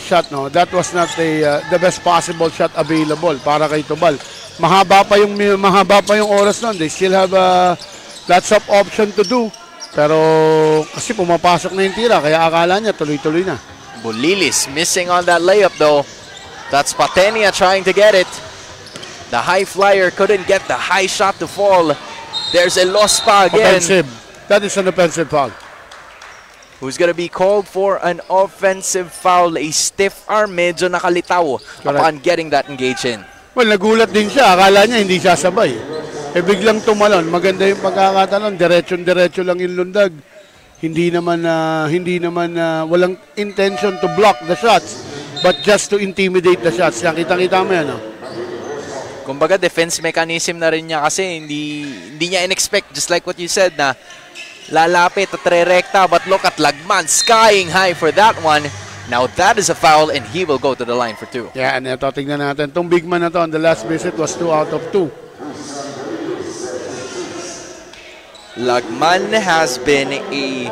shot, no, that was not the best possible shot available para kay Tubal. Mahaba pa yung oras nun. They still have lots of option to do. Pero kasi pumapasok na yung tira, kaya akala niya tuloy-tuloy na. Bulilis missing on that layup though. That's Patenia trying to get it. The high flyer couldn't get the high shot to fall. There's Elospa again. Offensive. That is an offensive foul. Who's gonna be called for an offensive foul. A stiff arm, medyo nakalitaw upon getting that engaged in. Well, nagulat din siya. Akala niya hindi sasabay. Biglang tumalon. Maganda yung pagkakatalon. Diretso lang yung lundag. Hindi naman walang intention to block the shots, but just to intimidate the shots. Kita-kita mo yan, no? Kumbaga, defense mechanism na rin niya kasi hindi niya in-expect, just like what you said, na lalapit at re-rekta. But look at Lagman skying high for that one. Now that is a foul and he will go to the line for 2. Yeah, and ito, tingnan natin. Itong big man na to on the last visit was 2 out of 2. Lagman has been a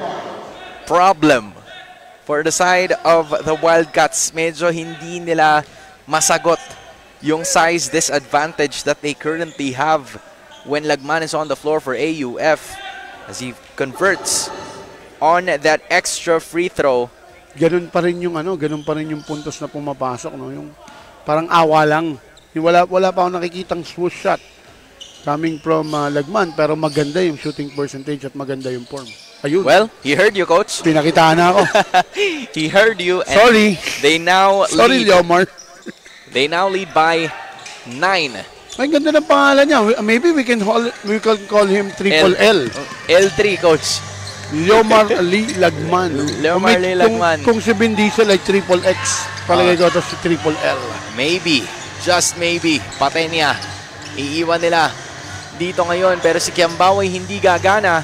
problem for the side of the Wildcats. Medyo hindi nila masagot yung size disadvantage that they currently have when Lagman is on the floor for AUF as he converts on that extra free throw. Ganun pa rin yung puntos na pumapasok, no? Yung parang awa lang. Yung wala pa akong nakikitang swoosh shot coming from Lagman, pero maganda yung shooting percentage at maganda yung form. Ayun. Well, he heard you, coach. Pinakitaan na ako. He heard you. And sorry. They now sorry, lead. Leomar. They now lead by 9 May ganda ng pangalan niya. Maybe we can call him Triple L. L3, Coach. Leomar Lee Lagman. Leomar Lee Lagman. Kung si Vin Diesel ay Triple X, palagay ko ito si Triple L. Maybe, just maybe, patay niya. Iiwan nila dito ngayon, pero si Kiambao ay hindi gagana.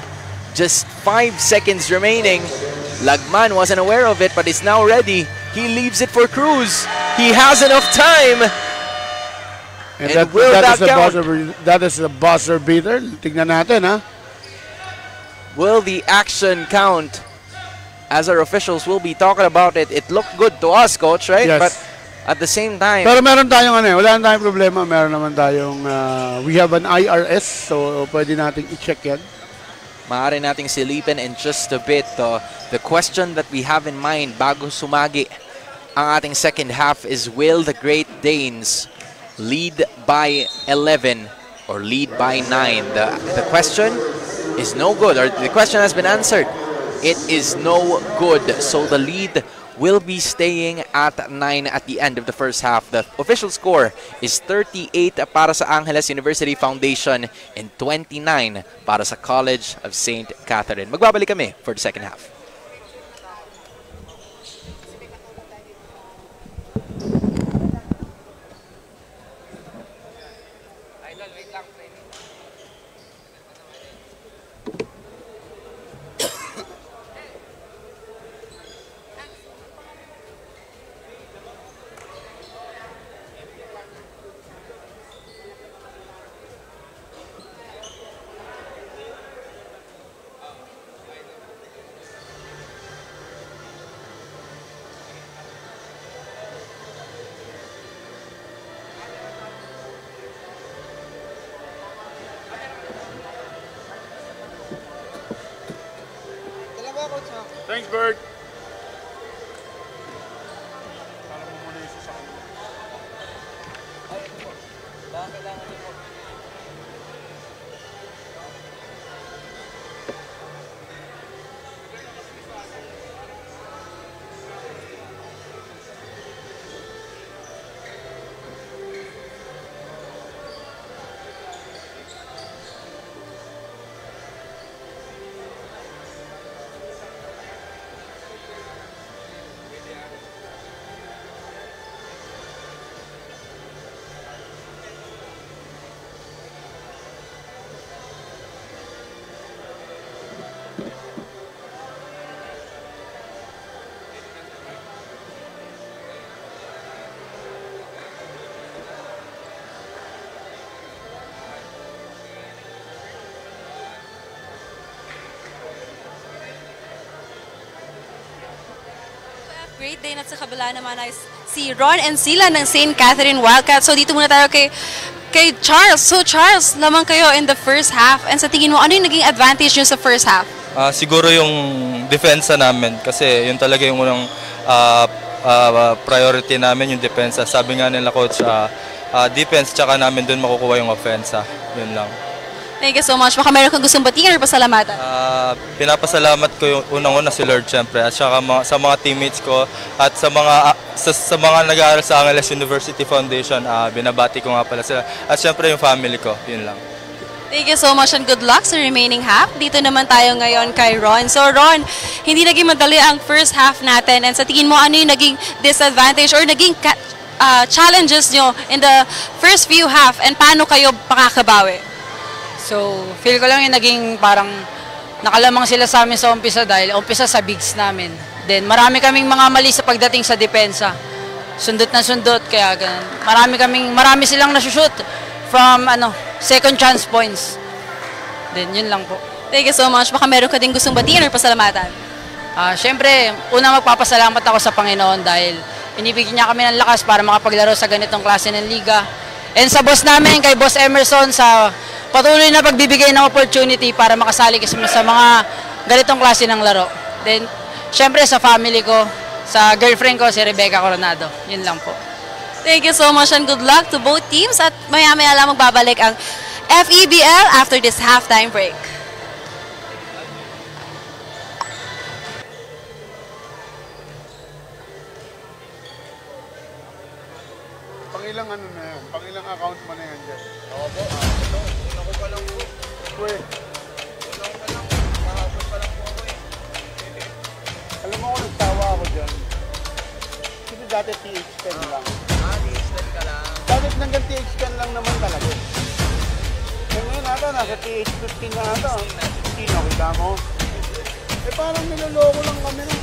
Just 5 seconds remaining. Lagman wasn't aware of it, but is now ready. He leaves it for Cruz. He has enough time. And that is a buzzer beater. Tignan natin, ha? Will the action count? As our officials will be talking about it, it looked good to us, Coach, right? Yes. But at the same time, Pero meron tayong wala na tayong problema. Meron naman tayong, we have an IRS, so pwede nating i-check yan. maaari nating silipin in just a bit. The question that we have in mind bago sumagi ang ating second half is, will the Great Danes lead by 11 or lead by 9? The question is no good, or the question has been answered. It is no good. So the lead will be staying at 9 at the end of the first half. The official score is 38 para sa Angeles University Foundation and 29 para sa College of St. Catherine. Magbabalik kami for the second half. Thanks, Bert. Great Dane at sa kabila naman ay si Ron and Sila ng St. Catherine Wildcats. So dito muna tayo kay Charles. So Charles, lamang kayo in the first half. And sa tingin mo, ano yung naging advantage nyo sa first half? Siguro yung depensa namin kasi yun talaga yung unang priority namin, yung depensa. Sabi nga nila, Coach, defense tsaka namin dun makukuha yung offensa. Yun lang. Thank you so much. Baka meron kang gustong batiin or pasalamatan? Pinapasalamat ko yung unang-una si Lord, syempre, at saka sa mga teammates ko at sa mga nag-aaral sa Angeles University Foundation. Binabati ko nga pala sila. At syempre yung family ko. Yun lang. Thank you so much and good luck sa remaining half. Dito naman tayo ngayon kay Ron. So Ron, hindi naging madali ang first half natin. And sa tingin mo, ano yung naging disadvantage or naging challenges nyo in the first few half and paano kayo makakabawi? So, feel ko lang yung naging parang nakalamang sila sa amin sa umpisa dahil umpisa sa bigs namin. Then, marami kaming mga mali sa pagdating sa depensa. Sundot na sundot, kaya ganun. Marami silang nasushoot from second chance points. Then, yun lang po. Thank you so much. Baka meron ka din gustong batiin or pasalamatan? Siyempre, una magpapasalamat ako sa Panginoon dahil binibigyan niya kami ng lakas para makapaglaro sa ganitong klase ng liga. And sa boss namin, kay Boss Emerson, sa patuloy na pagbibigay ng opportunity para makasali kasi sa mga ganitong klase ng laro. Then, syempre sa family ko, sa girlfriend ko, si Rebecca Coronado. Yun lang po. Thank you so much and good luck to both teams. At maya-maya lang magbabalik ang FEBL after this halftime break. Pangilang ano na yan? Pang ilang account mo na yan dyan? Ako po, ito, una ko pa lang po. Uy, Una ko pa lang po. Kahapon pa lang po ako eh. alam mo kung nagtawa ako dyan. Kasi dati TH10 lang. Distant ka lang. Dati hanggang TH10 lang naman talaga. Kaya ngayon ata, nasa TH15 na ata. 16, kita mo? Eh parang niloloko lang kami na.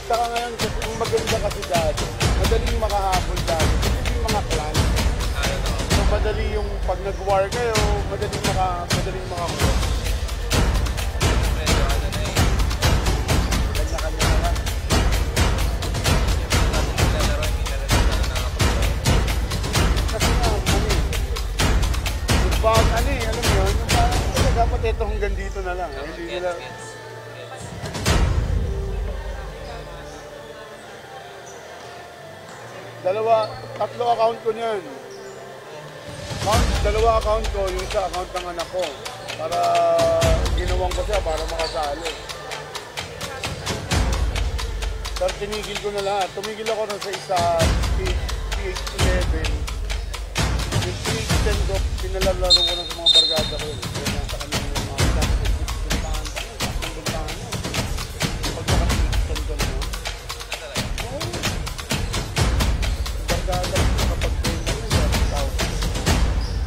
Saka ngayon, kasi ang maganda kasi dati, madaling makahabol dati. Kasi yung mga clan. So madali yung pag nag-war kayo, madaling makakuha. Medyo ano na eh. Kanya-kanya na lang. Kasi nga, ano eh. Yung bag, ano eh, alam mo yun, yung parang dapat ito hanggang dito na lang. Hindi nila... Tatlo account ko niyan. Dalawa account ko, yung isa account ng anak ko. Para ginawang ko siya para makasali. Pero tinigil ko na lahat. Tumigil ako na sa isa, PH11. Yung PH10 ko, pinalalaro ko na sa mga barkada ko. Kaya nasa kanya yung mga bintahan. Pag naka-PH10 ko na. Oo. Barkada ko kapag pwede na siya.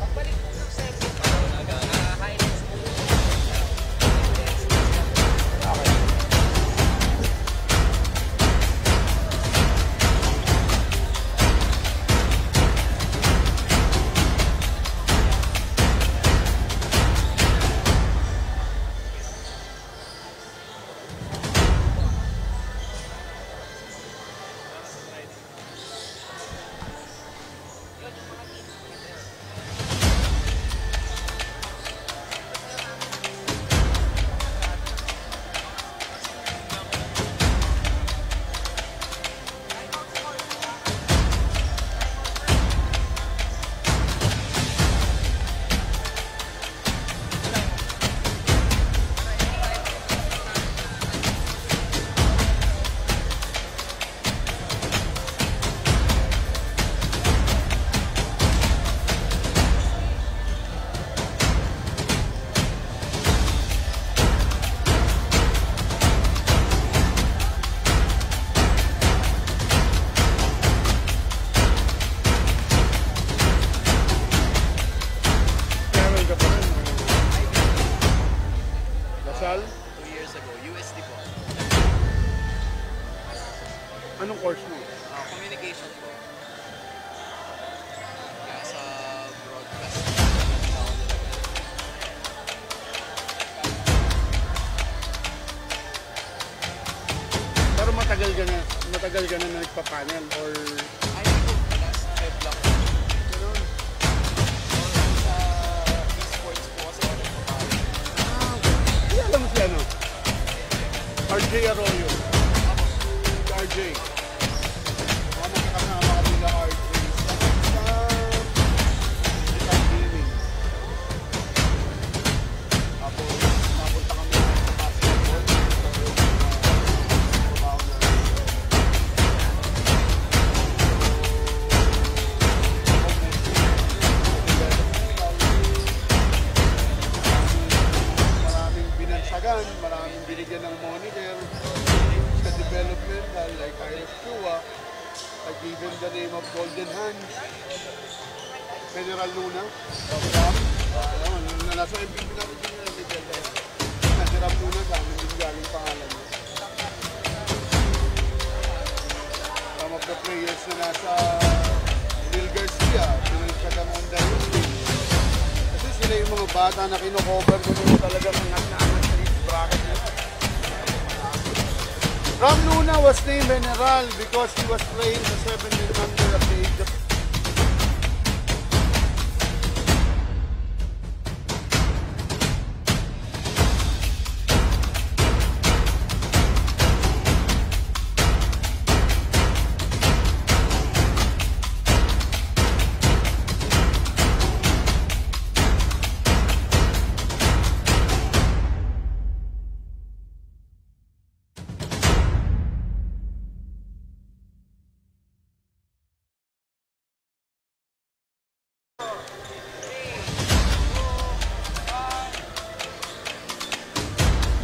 Pagbalik mo ng second, parang highlights mo. Okay. Lasal? 2 years ago, USD po. Anong course mo? Communication po. Kaya sa broadcast. Pero matagal ka na nagpa-panel or Ay, po, last 5 lang po. gano'n? Sa esports po kasi ako nagpapari. Hindi alam mo si ano? RJ Arroyo. Si RJ. Mga magkakasama kami na RJ. Sa digital gaming. Tapos napunta kami sa basketball. Trabaho na rin. Maraming binansagan, maraming binigyan ng monitor sa developmental like IF Chua. I gave him the name of Golden Hands. General Luna. Nasa MVP namin din yung Miguel. General Luna sa amin yung galing pangalan niya. Some of the players na nasa Bill Garcia, pinagkata mo ang dahil. Kasi sila yung mga bata na kino-cover ko nung talagang angat-angat sa age bracket nila. Ram Luna was named General because he was playing the 17 under at the age of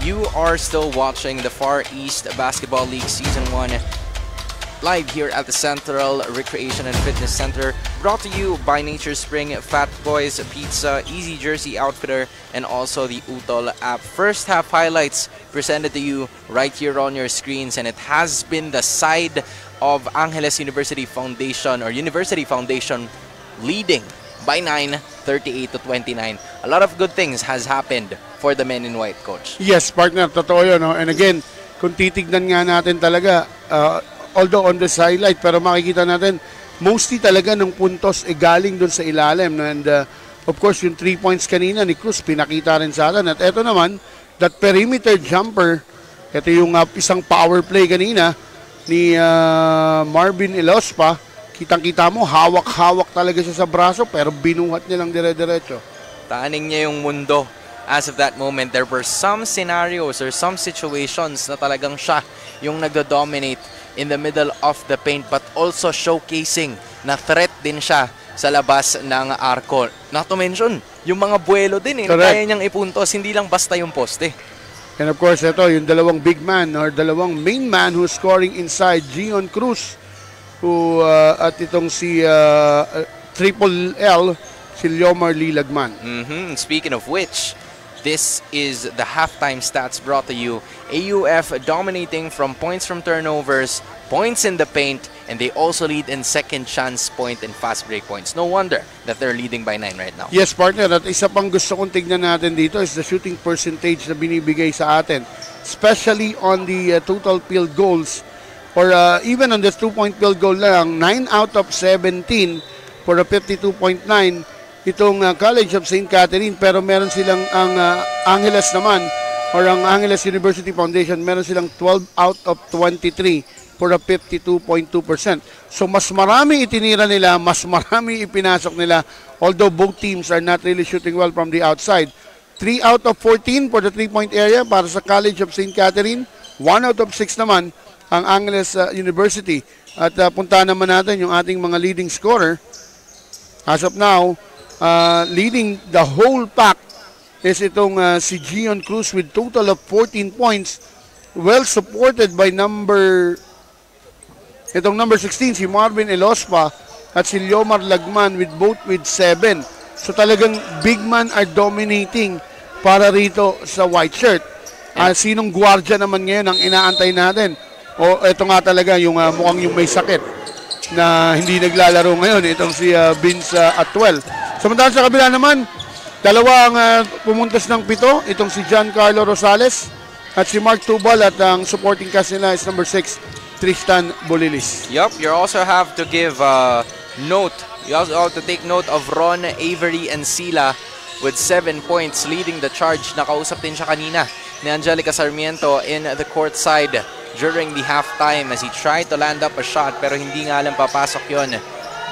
You are still watching the Far East Basketball League Season 1 live here at the Central Recreation and Fitness Center, brought to you by Nature Spring, Fat Boys Pizza, Easy Jersey Outfitter, and also the Utol app. First half highlights presented to you right here on your screens, and it has been the side of Angeles University Foundation leading by 9, 38-29. A lot of good things has happened for the men in white, Coach. Yes, partner, totoo yun. No? And again, kung titignan nga natin talaga, although on this highlight, pero makikita natin, mostly talaga ng puntos galing dun sa ilalim. And of course, yung 3 points kanina ni Cruz, pinakita rin sa atin. At eto naman, that perimeter jumper, ito yung isang power play kanina ni Marvin Elospa. Kitang-kita mo, hawak-hawak talaga siya sa braso, pero binuhat niya lang dire-diretso. Taaning niya yung mundo. As of that moment, there were some scenarios or some situations na talagang siya yung nagdo-dominate in the middle of the paint, but also showcasing na threat din siya sa labas ng arco. Not to mention, yung mga buwelo din na kaya niyang ipuntos, hindi lang basta yung poste. And of course, ito, yung dalawang big man or dalawang main man who's scoring inside, Gion Cruz, who, at itong si Triple L, si Leomar Lilagman. Speaking of which, this is the halftime stats brought to you. AUF dominating from points from turnovers, points in the paint, and they also lead in second chance point and fast break points. No wonder that they're leading by 9 right now. Yes, partner. At isa pang gusto kong tignan natin dito is the shooting percentage na binibigay sa atin. Especially on the total field goals, or even on the 2-point field goal lang, 9 out of 17 for a 52.9. Itong College of St. Catherine, pero meron silang ang Angeles naman, or ang Angeles University Foundation, meron silang 12 out of 23 for a 52.2%. So mas marami itinira nila, mas marami ipinasok nila, although both teams are not really shooting well from the outside. 3 out of 14 for the 3-point area para sa College of St. Catherine, 1 out of 6 naman ang Angeles University. At puntahan naman natin yung ating mga leading scorer. As of now, leading the whole pack is itong si Gion Cruz with total of 14 points, well supported by number 16, si Marvin Elospa, at si Leomar Lagman with both with 7. So talagang big man are dominating para rito sa white shirt. Sinong gwardiya naman ngayon ang inaantay natin? O ito nga talaga yung mukhang yung may sakit na hindi naglalaro ngayon, itong si Vince Atwell. Samantala sa kabila naman, dalawa ang pumuntas ng 7, itong si Giancarlo Rosales at si Mark Tubal, at ang supporting cast nila is number 6, Tristan Bolilis. Yup, you also have to give note. You also have to take note of Ron, Avery, and Sila with 7 points leading the charge. Nakausap din siya kanina ni Angelica Sarmiento in the court side during the halftime as he tried to land up a shot, pero hindi nga lang papasok yon.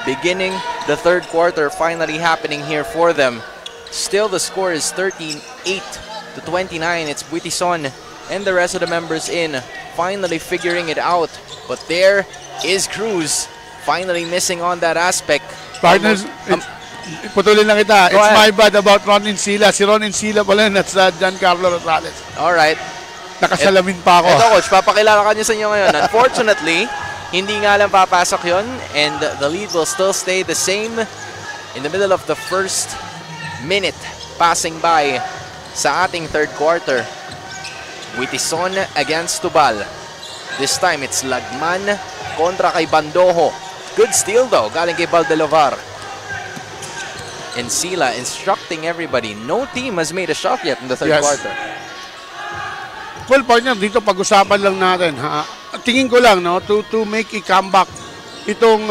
Beginning the third quarter finally happening here for them. Still the score is 13-8-29. It's Buitison and the rest of the members in finally figuring it out. But there is Cruz finally missing on that aspect. Partners, putulin lang kita. It's my bad about Ron Insila. Si Ron Insila pala at sa Giancarlo Rosales. Alright. Nakasalamin pa ako. Ito, Coach, papakilala ka niyo sa inyo ngayon. Unfortunately, hindi nga lang papasok yon, and the lead will still stay the same in the middle of the first minute passing by sa ating third quarter. Buitison against Tubal. This time, it's Lagman kontra kay Bandojo. Good steal though, galing kay Valdelovar. And Sila instructing everybody. No team has made a shot yet in the third quarter. Well, partner, dito pag-usapan lang natin. Tingin ko lang, no, to make a comeback itong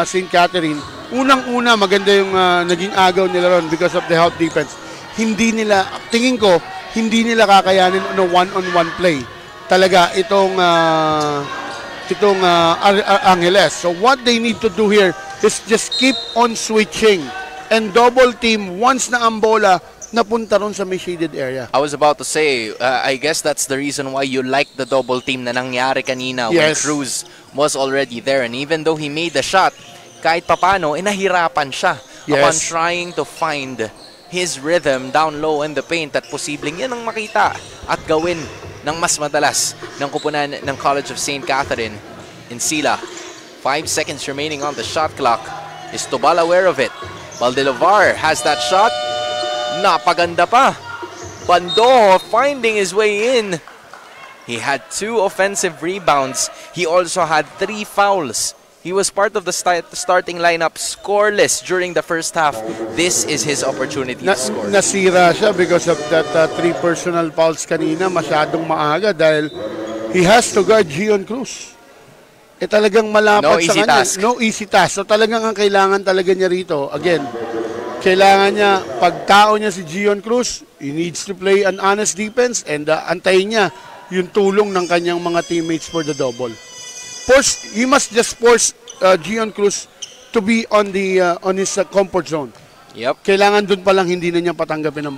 St. Catherine. Unang-una, maganda yung naging agaw nila ron because of the help defense. Tingin ko, hindi nila kakayanin one-on-one play. Talaga itong Angeles. So what they need to do here is just keep on switching and double team once na ang bola napunta ron sa may shaded area. I was about to say, I guess that's the reason why you like the double team na nangyari kanina when Cruz was already there. And even though he made the shot, kahit papano, nahirapan siya upon trying to find his rhythm down low in the paint at posibleng yan ang makita at gawin ng mas madalas ng kupunan ng College of St. Catherine. Encila, 5 seconds remaining on the shot clock. Is Tubal aware of it? Valdelovar has that shot. Napaganda pa. Bandojo finding his way in. He had 2 offensive rebounds. He also had 3 fouls. He was part of the starting lineup scoreless during the first half. This is his opportunity to score. Nasira siya because of that 3 personal fouls kanina. Masyadong maaga dahil he has to guard Gion Cruz. Talagang malapad sa kanya. Task. No easy task. So talagang ang kailangan talaga niya rito. Again, kailangan niya, pagkao niya si Gion Cruz, he needs to play an honest defense and antayin niya yung tulong ng kanyang mga teammates for the double. He must just force Gion Cruz to be on his comfort zone. Yep. Kailangan dun pa lang hindi na niya patanggapin ang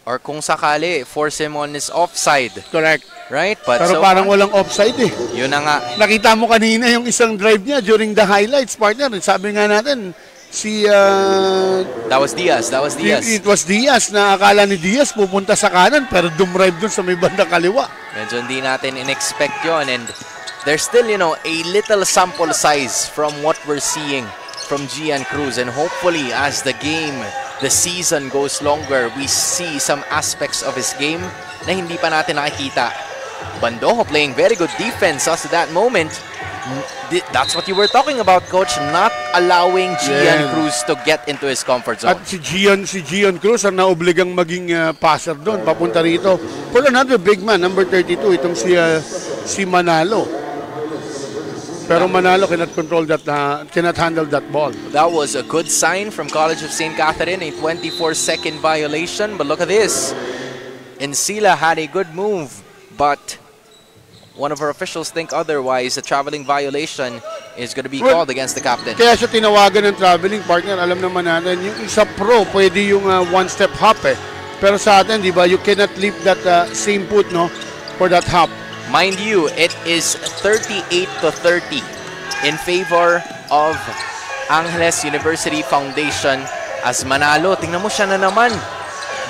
Or kung sakali, force him on his offside. Correct. Right? But pero so parang walang offside eh. Yun na nga. Nakita mo kanina yung isang drive niya during the highlights, partner. Sabi nga natin, That was Diaz. It was Diaz na akala ni Diaz pupunta sa kanan pero dumrive dun sa may bandang kaliwa. Medyo hindi natin in-expect yun and there's still, a little sample size from what we're seeing from Gian Cruz and hopefully as the season goes longer, we see some aspects of his game na hindi pa natin nakikita. Bandojo playing very good defense as to that moment. That's what you were talking about, Coach. Not allowing Gian Cruz to get into his comfort zone. At si Gian Cruz ang naobligang maging passer doon, papunta rito. For another big man, number 32, itong si Manalo. Pero Manalo cannot handle that ball. That was a good sign from College of St. Catherine, a 24-second violation. But look at this. Encila had a good move, but one of our officials think otherwise. A traveling violation is going to be called against the captain. Kaya siya tinawagan ng traveling partner. Alam naman natin, yung isa pro, pwede yung one-step hop eh. Pero sa atin, di ba, you cannot leave that same foot, no, for that hop. Mind you, it is 38-30 in favor of Angeles University Foundation as Manalo. Tingnan mo siya na naman.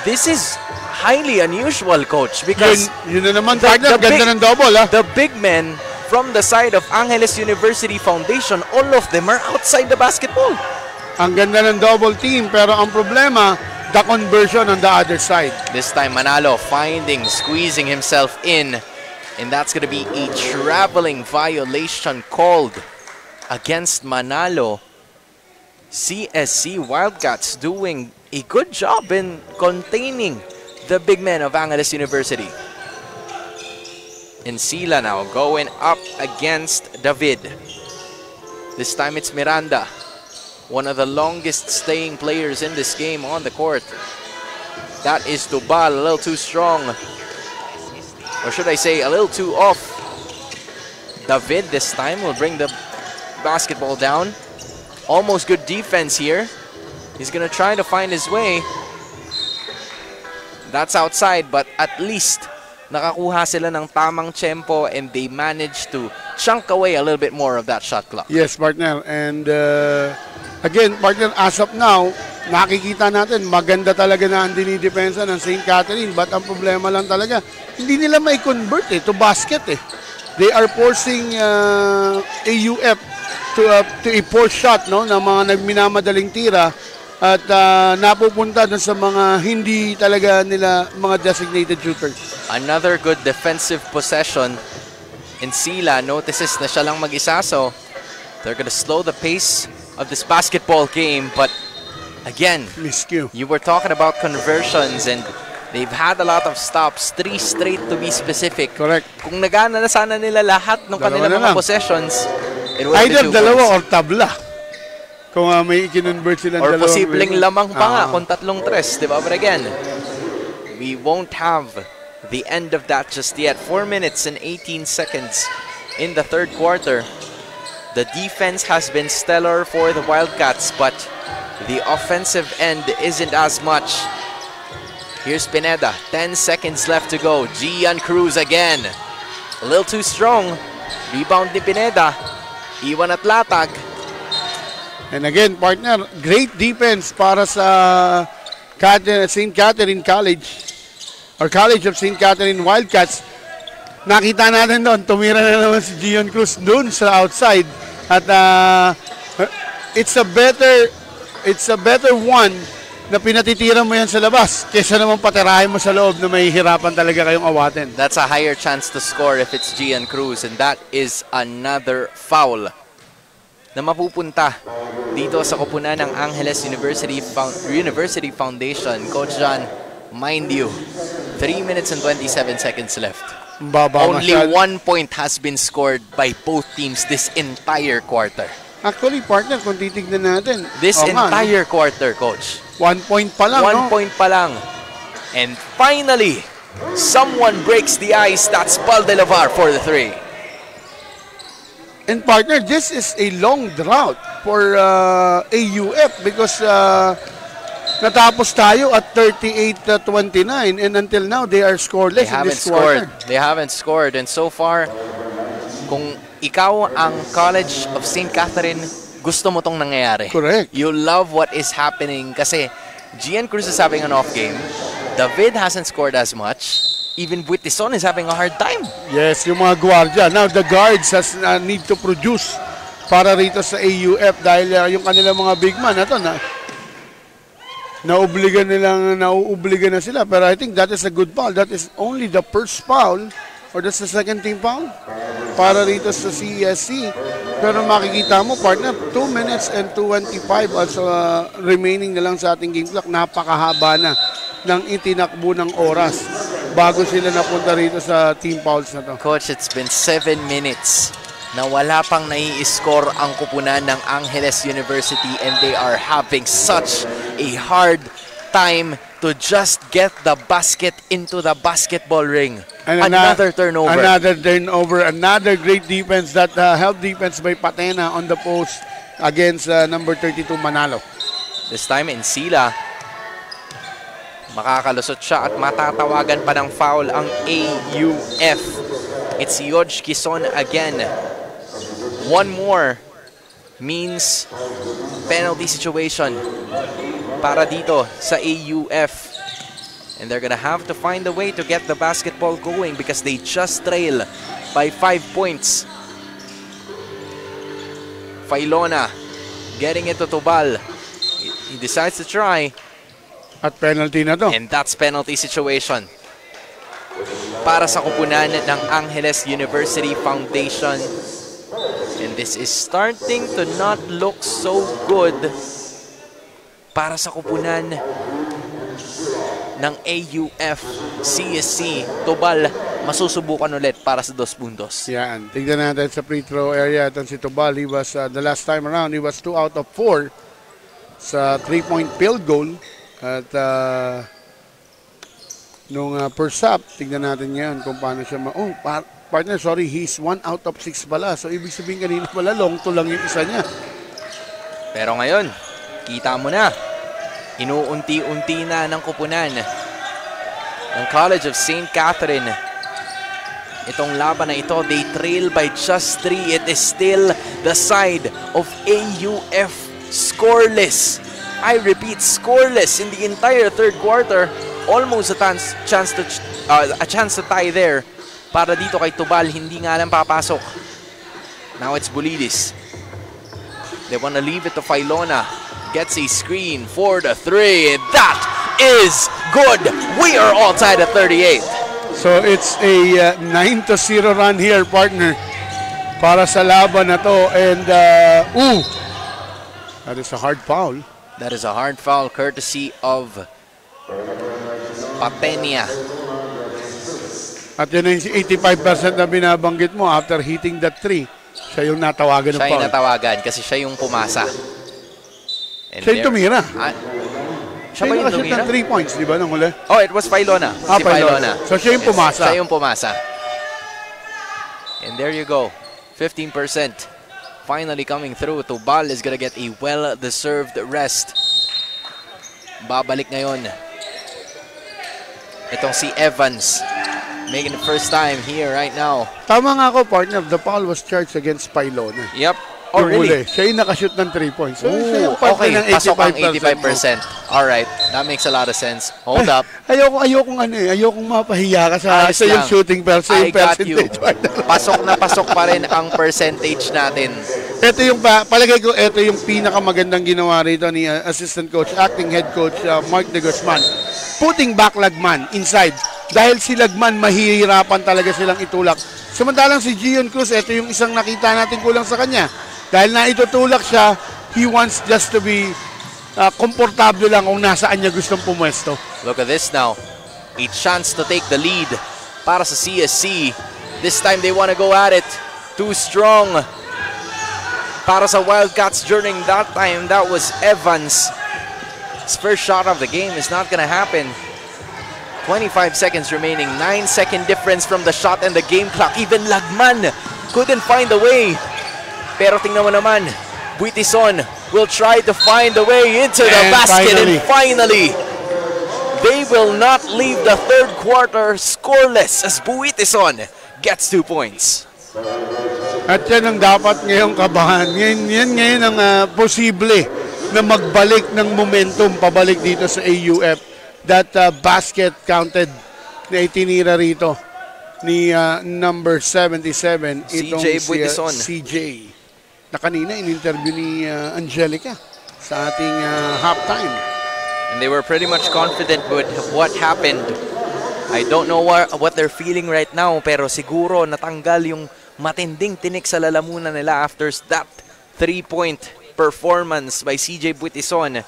This is highly unusual, Coach, because yun na naman, partner, ganda ng double, ha? The big men from the side of Angeles University Foundation, all of them are outside the basketball. Ang ganda ng double team, pero ang problema, the conversion on the other side. This time, Manalo squeezing himself in, and that's going to be a traveling violation called against Manalo. CSC Wildcats doing a good job in containing the big men of Angeles University. Encila now going up against David. This time it's Miranda, one of the longest staying players in this game on the court. That is Tubal, a little too strong. Or should I say, a little too off. David this time will bring the basketball down. Almost good defense here. He's going to try to find his way. That's outside, but at least nakakuha sila ng tamang tempo and they managed to chunk away a little bit more of that shot clock. Yes, partner. And again, partner, as of now, nakikita natin, maganda talaga na ang dinidepensa ng St. Catherine. But ang problema lang talaga, hindi nila may convert to basket eh. They are forcing AUF to a force shot, no, na mga nagminamadaling tira at napupunta dun sa mga hindi talaga nila mga designated shooters. Another good defensive possession. Encila notices na siya lang mag-isa, so they're gonna slow the pace of this basketball game. But again, miscue. You were talking about conversions and they've had a lot of stops, 3 straight to be specific. Correct. Kung nagana na sana nila lahat ng kanilang mga possessions, it would either dalawa or tabla. Kung may i-convert silang or dalawang posibleng lamang pa nga kung 3 tres, di ba? But again, we won't have the end of that just yet. 4 minutes and 18 seconds in the third quarter. The defense has been stellar for the Wildcats, but the offensive end isn't as much. Here's Pineda, 10 seconds left to go. Gian Cruz again. A little too strong. Rebound ni Pineda. Iwan at latag. And again, partner, great defense para sa St. Catherine College or College of St. Catherine Wildcats. Nakita natin doon, tumira na naman si Gian Cruz doon sa outside. At it's a better one na pinatitira mo yan sa labas kesa naman patirahin mo sa loob na mahihirapan talaga kayong awatin. That's a higher chance to score if it's Gian Cruz, and that is another foul na mapupunta dito sa koponan ng Angeles University Foundation. Coach John, mind you, 3 minutes and 27 seconds left. Only 1 point has been scored by both teams this entire quarter. Actually, partner, kung titignan natin. This entire quarter, Coach. 1 point pa lang, 1 point pa lang. And finally, someone breaks the ice. That's Paul De Lavar for the 3. And partner, this is a long drought for AUF because natapos tayo at 38-29 and until now they are scoreless in this quarter. They haven't scored, and so far, kung ikaw ang College of St. Catherine, gusto mo tong nangyayari. Correct. You love what is happening kasi Gian Cruz is having an off game. David hasn't scored as much. Even Buitison is having a hard time. Yes, yung mga guardia. Now, the guards need to produce para rito sa AUF dahil yung kanilang mga big man na to nauubligan na sila. Pero I think that is a good foul. That is only the first foul or that's the second team foul para rito sa CESC. Pero makikita mo, partner, 2 minutes and 25 also remaining na lang sa ating game clock. Napakahaba na ng itinakbo ng oras bago sila napunta rito sa team fouls na to. Coach, it's been 7 minutes na wala pang nai-score ang kupunan ng Angeles University, and they are having such a hard time to just get the basket into the basketball ring. And another turnover. Another great defense, that help defense by Patena on the post against number 32 Manalo. This time in Sila, makakalusot siya at matatawagan pa ng foul ang AUF. It's Yodge Quezon again. One more means penalty situation para dito sa AUF. And they're gonna have to find a way to get the basketball going because they just trail by 5 points. Failona getting it to Tubal. He decides to try. At penalty na to. And that's penalty situation para sa kupunan ng Angeles University Foundation. And this is starting to not look so good para sa kupunan ng AUF CSC. Tubal, masusubukan ulit para sa 2 puntos. Yan. Tignan natin sa free throw area. Ito si Tubal. He was, the last time around, he was 2 out of 4 sa 3-point field goal. At nung first half, tignan natin ngayon kung paano siya partner, sorry, he's 1 out of 6 pala. So, ibig sabihin kanina pala, long to lang yung isa niya. Pero ngayon, kita mo na, inuunti-unti na ng kupunan ng College of St. Catherine. Itong laban na ito, they trail by just 3. It is still the side of AUF scoreless. I repeat, scoreless in the entire third quarter. Almost a chance to tie there. Para dito kay Tubal, hindi nga lang papasok. Now it's Bulidis. They want to leave it to Failona. Gets a screen for the 3. And that is good. We are all tied at 38. So it's a 9-0 run here, partner. Para sa laban na to. And, that is a hard foul. That is a hard foul courtesy of Patenia. At yun yung 85% na binabanggit mo after hitting that 3. Siya yung natawagan ng foul. Siya yung natawagan kasi siya yung pumasa. And siya yung tumira. Siya ba yung tumira? Siya 3 points, di ba, nung uli? Oh, it was Failona. Si Failona. So siya yung pumasa. Siya yung pumasa. And there you go. 15%. Finally coming through. Tubal is gonna get a well-deserved rest. Babalik ngayon itong si Evans. Making the first time here right now. Tama nga ako, partner. The foul was charged against Failona. Yep. Oh, Yung really? huli. Siya yung nakashoot ng 3 points. So, siya Ooh, yung parte okay, ng pasok ang 85%. 85%. Alright, that makes a lot of sense. Hold up. Ayokong mapahiya ka sa Ayos yung lang. shooting I yung got you. percentage. Pasok na pasok pa rin ang percentage natin. Ito yung palagay ko, ito yung pinakamagandang ginawa rito ni assistant coach, acting head coach Mark de Guzman. Putting back Lagman inside. Dahil si Lagman mahihirapan talaga silang itulak. Samantalang si Gion Cruz, ito yung isang nakita natin kulang sa kanya. Dahil na itutulak siya, he wants just to be komportable lang kung nasaan niya gustong pumwesto. Look at this now. A chance to take the lead para sa CSC. This time they want to go at it. Too strong. Para sa Wildcats during that time, that was Evans. His first shot of the game is not gonna happen. 25 seconds remaining. 9-second difference from the shot and the game clock. Even Lagman couldn't find a way. Pero tingnan mo naman, Buitison will try to find a way into the basket. And finally, they will not leave the third quarter scoreless as Buitison gets 2 points. At yan ang dapat ngayong kabahan. Ngayon ang posible na magbalik ng momentum pabalik dito sa AUF. That basket counted na itinira rito ni number 77 itong CJ Buitison. CJ na kanina in-interview ni Angelica sa ating halftime. And they were pretty much confident with what happened. I don't know what they're feeling right now, pero siguro natanggal yung matinding tinik sa lalamunan nila after that 3-point performance by CJ Buitison.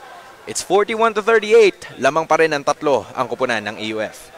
It's 41-38. Lamang pa rin ang tatlo ang kupunan ng AUF.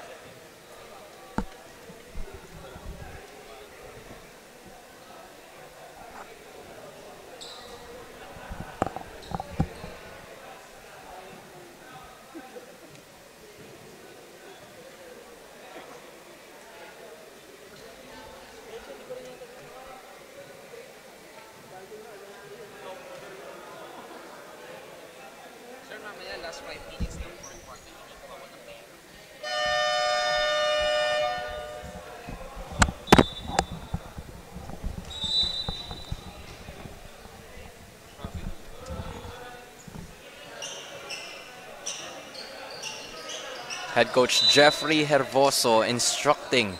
Head coach Jeffrey Hervoso instructing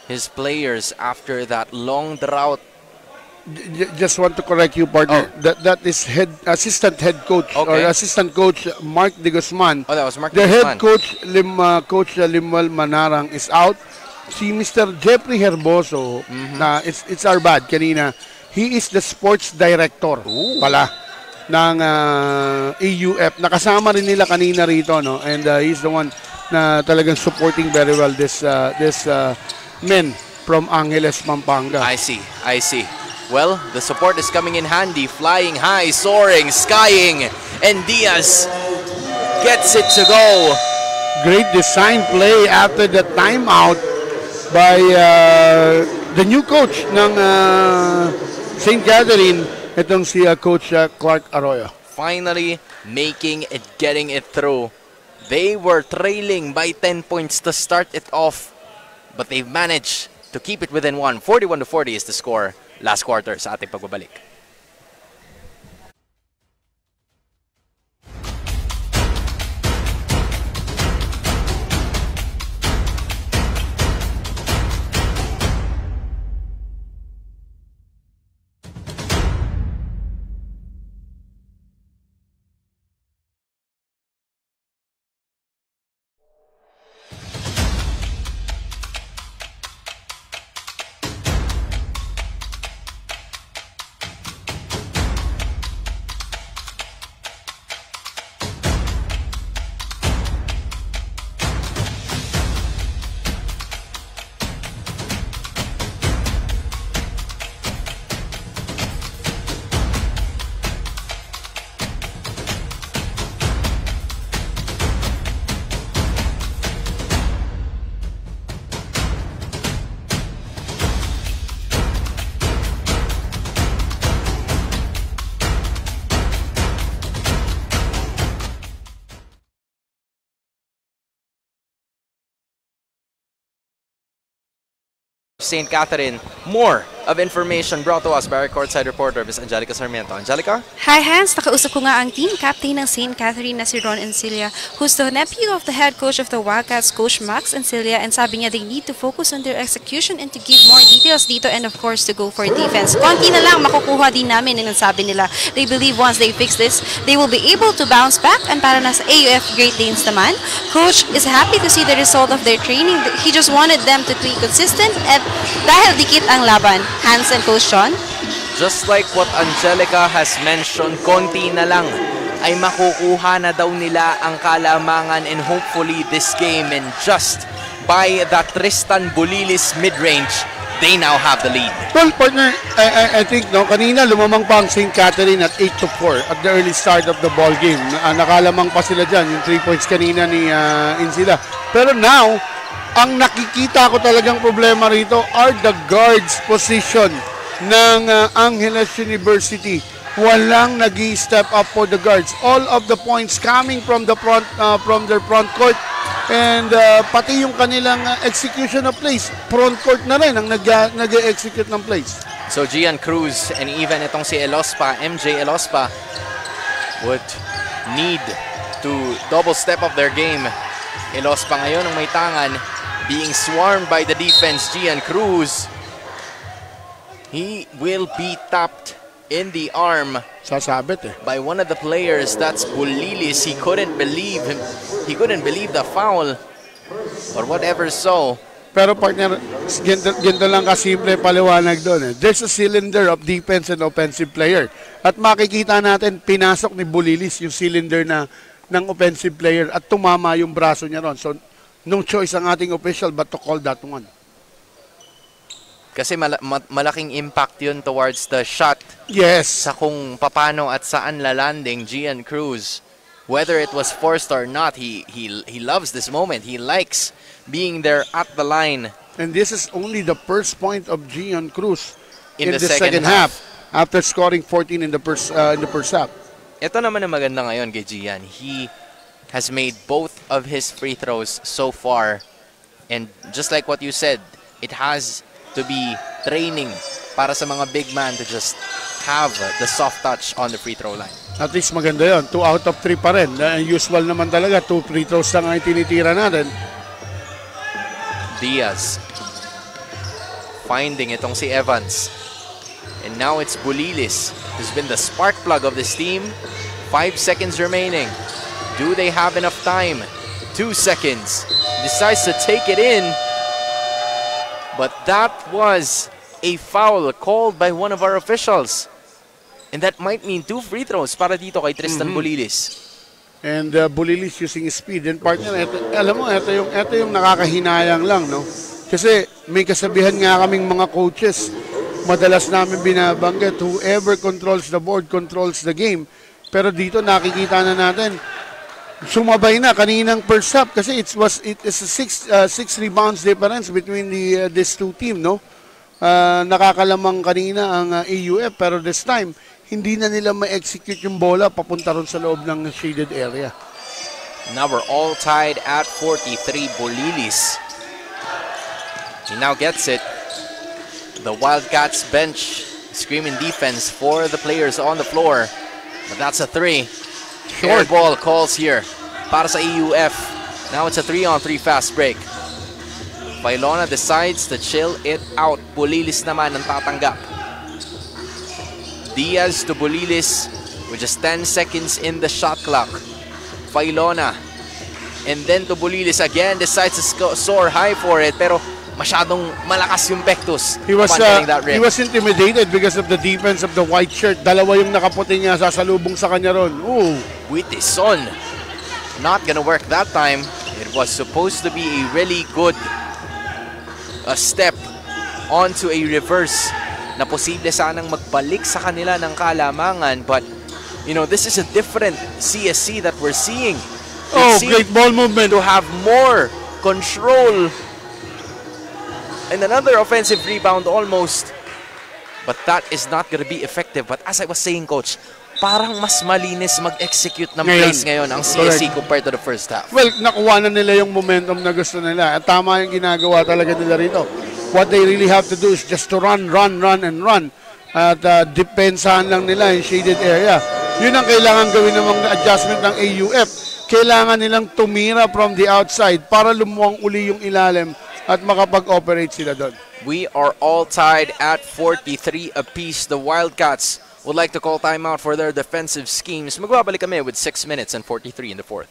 his players after that long drought. Just want to correct you, partner. That is assistant head coach or assistant coach Mark de Guzman. Oh, that was Mark The de Guzman. head coach Coach Limuel Manarang is out. Si Mr. Jeffrey Herboso, na it's our bad kanina. He is the sports director pala ng AUF. Nakasama rin nila kanina rito, no? And he's the one na talagang supporting very well this men from Angeles, Pampanga. I see. Well, the support is coming in handy. Flying high, soaring, skying, and Diaz gets it to go. Great design play after the timeout by the new coach ng St. Catherine, itong si Coach Clark Arroyo. Finally making it, getting it through. They were trailing by 10 points to start it off, but they've managed to keep it within one. 41-40 is the score last quarter sa ating pagbabalik. St. Catherine more of information brought to us by our courtside reporter, Ms. Angelica Sarmiento. Angelica? Hi Hans, nakausap ko nga ang team captain ng St. Catherine na si Ron Encilia, who's the nephew of the head coach of the Wildcats, Coach Max Encilia, and sabi niya they need to focus on their execution and to give more details dito and of course to go for defense. Konti na lang makukuha din namin, and sabi nila they believe once they fix this, they will be able to bounce back. And para na sa AUF Great Danes naman, Coach is happy to see the result of their training. He just wanted them to be consistent at dahil dikit ang laban. Hans and Coach Sean? Just like what Angelica has mentioned, konti na lang ay makukuha na daw nila ang kalamangan, and hopefully this game, and just by the Tristan Bulilis mid-range, they now have the lead. Well, partner, I think no, kanina lumamang pa ang St. Catherine at 8-4 at the early start of the ball game. Nakalamang pa sila dyan, yung 3 points kanina ni Insila. Pero now, ang nakikita ko talagang problema rito are the guards position ng Angeles University. Walang nag-step up for the guards. All of the points coming from the front, from their front court, and pati yung kanilang execution of plays, front court na rin ang nag-execute ng plays. So Gian Cruz and even itong si Elospa, MJ Elospa, would need to double step up their game. Elospa ngayon ang may tangan, being swarmed by the defense. Gian Cruz, he will be tapped in the arm Sasabit by one of the players. That's Bulilis. He couldn't believe the foul or whatever. So pero partner, ganito lang kasimple paliwanag doon. There's a cylinder of defense and offensive player. At makikita natin, pinasok ni Bulilis yung cylinder ng offensive player at tumama yung braso niya ron. So, no choice ang ating official but to call that one. Kasi malaking impact yun towards the shot. Yes. Sa kung papano at saan lalanding Gian Cruz. Whether it was forced or not, he loves this moment. He likes being there at the line. And this is only the first point of Gian Cruz in the second half after scoring 14 in the first half. Ito naman ang maganda ngayon kay Gian. He has made both of his free throws so far. And just like what you said, it has to be training para sa mga big man to just have the soft touch on the free throw line. At least maganda yun. 2 out of 3 pa rin. Usual naman talaga, 2 free throws lang ang tinitira natin. Diaz finding itong si Evans. And now it's Bulilis who's been the spark plug of this team. 5 seconds remaining. Do they have enough time? 2 seconds. Decides to take it in. But that was a foul called by one of our officials. And that might mean 2 free throws para dito kay Tristan Bulilis. And Bulilis using speed. And partner, alam mo, ito yung nakakahinayang lang, no? Kasi may kasabihan nga kaming mga coaches, madalas namin binabanggit, whoever controls the board controls the game. Pero dito nakikita na natin, sumabay na kaninang first half kasi it is a 6 rebounds difference between these two team, no? Nakakalamang kanina ang AUF, pero this time hindi na nila ma-execute yung bola papunta ron sa loob ng shaded area. Now we're all tied at 43. Bulilis, he now gets it. The Wildcats bench screaming defense for the players on the floor, but that's a 3. Short ball calls here para sa AUF. Now it's a 3-on-3 fast break. Bailona decides to chill it out. Bulilis naman ang tatanggap. Diaz to Bulilis with just 10 seconds in the shot clock. Bailona and then to Bulilis again, decides to soar high for it, pero masyadong malakas yung Pectus. He was intimidated because of the defense of the white shirt. Dalawa yung nakaputi niya, sasalubong sa kanya ron. Ooh. Witison, not gonna work that time. It was supposed to be a really good step onto a reverse na posible sanang magbalik sa kanila ng kalamangan, but you know, this is a different CSC that we're seeing. Great ball movement to have more control. And another offensive rebound almost. But that is not going to be effective. But as I was saying, Coach, parang mas malinis mag-execute ng plays ngayon ang CSC compared to the first half. Well, nakuha na nila yung momentum na gusto nila. At tama yung ginagawa talaga nila rito. what they really have to do is just to run, and run. At depensahan lang nila yung shaded area. Yun ang kailangan gawin ng mga adjustment ng AUF. Kailangan nilang tumira from the outside para lumuwang uli yung ilalim at makapag-operate sila doon. We are all tied at 43 apiece. The Wildcats would like to call timeout for their defensive schemes. Magbabalik kami with 6 minutes and 43 in the fourth.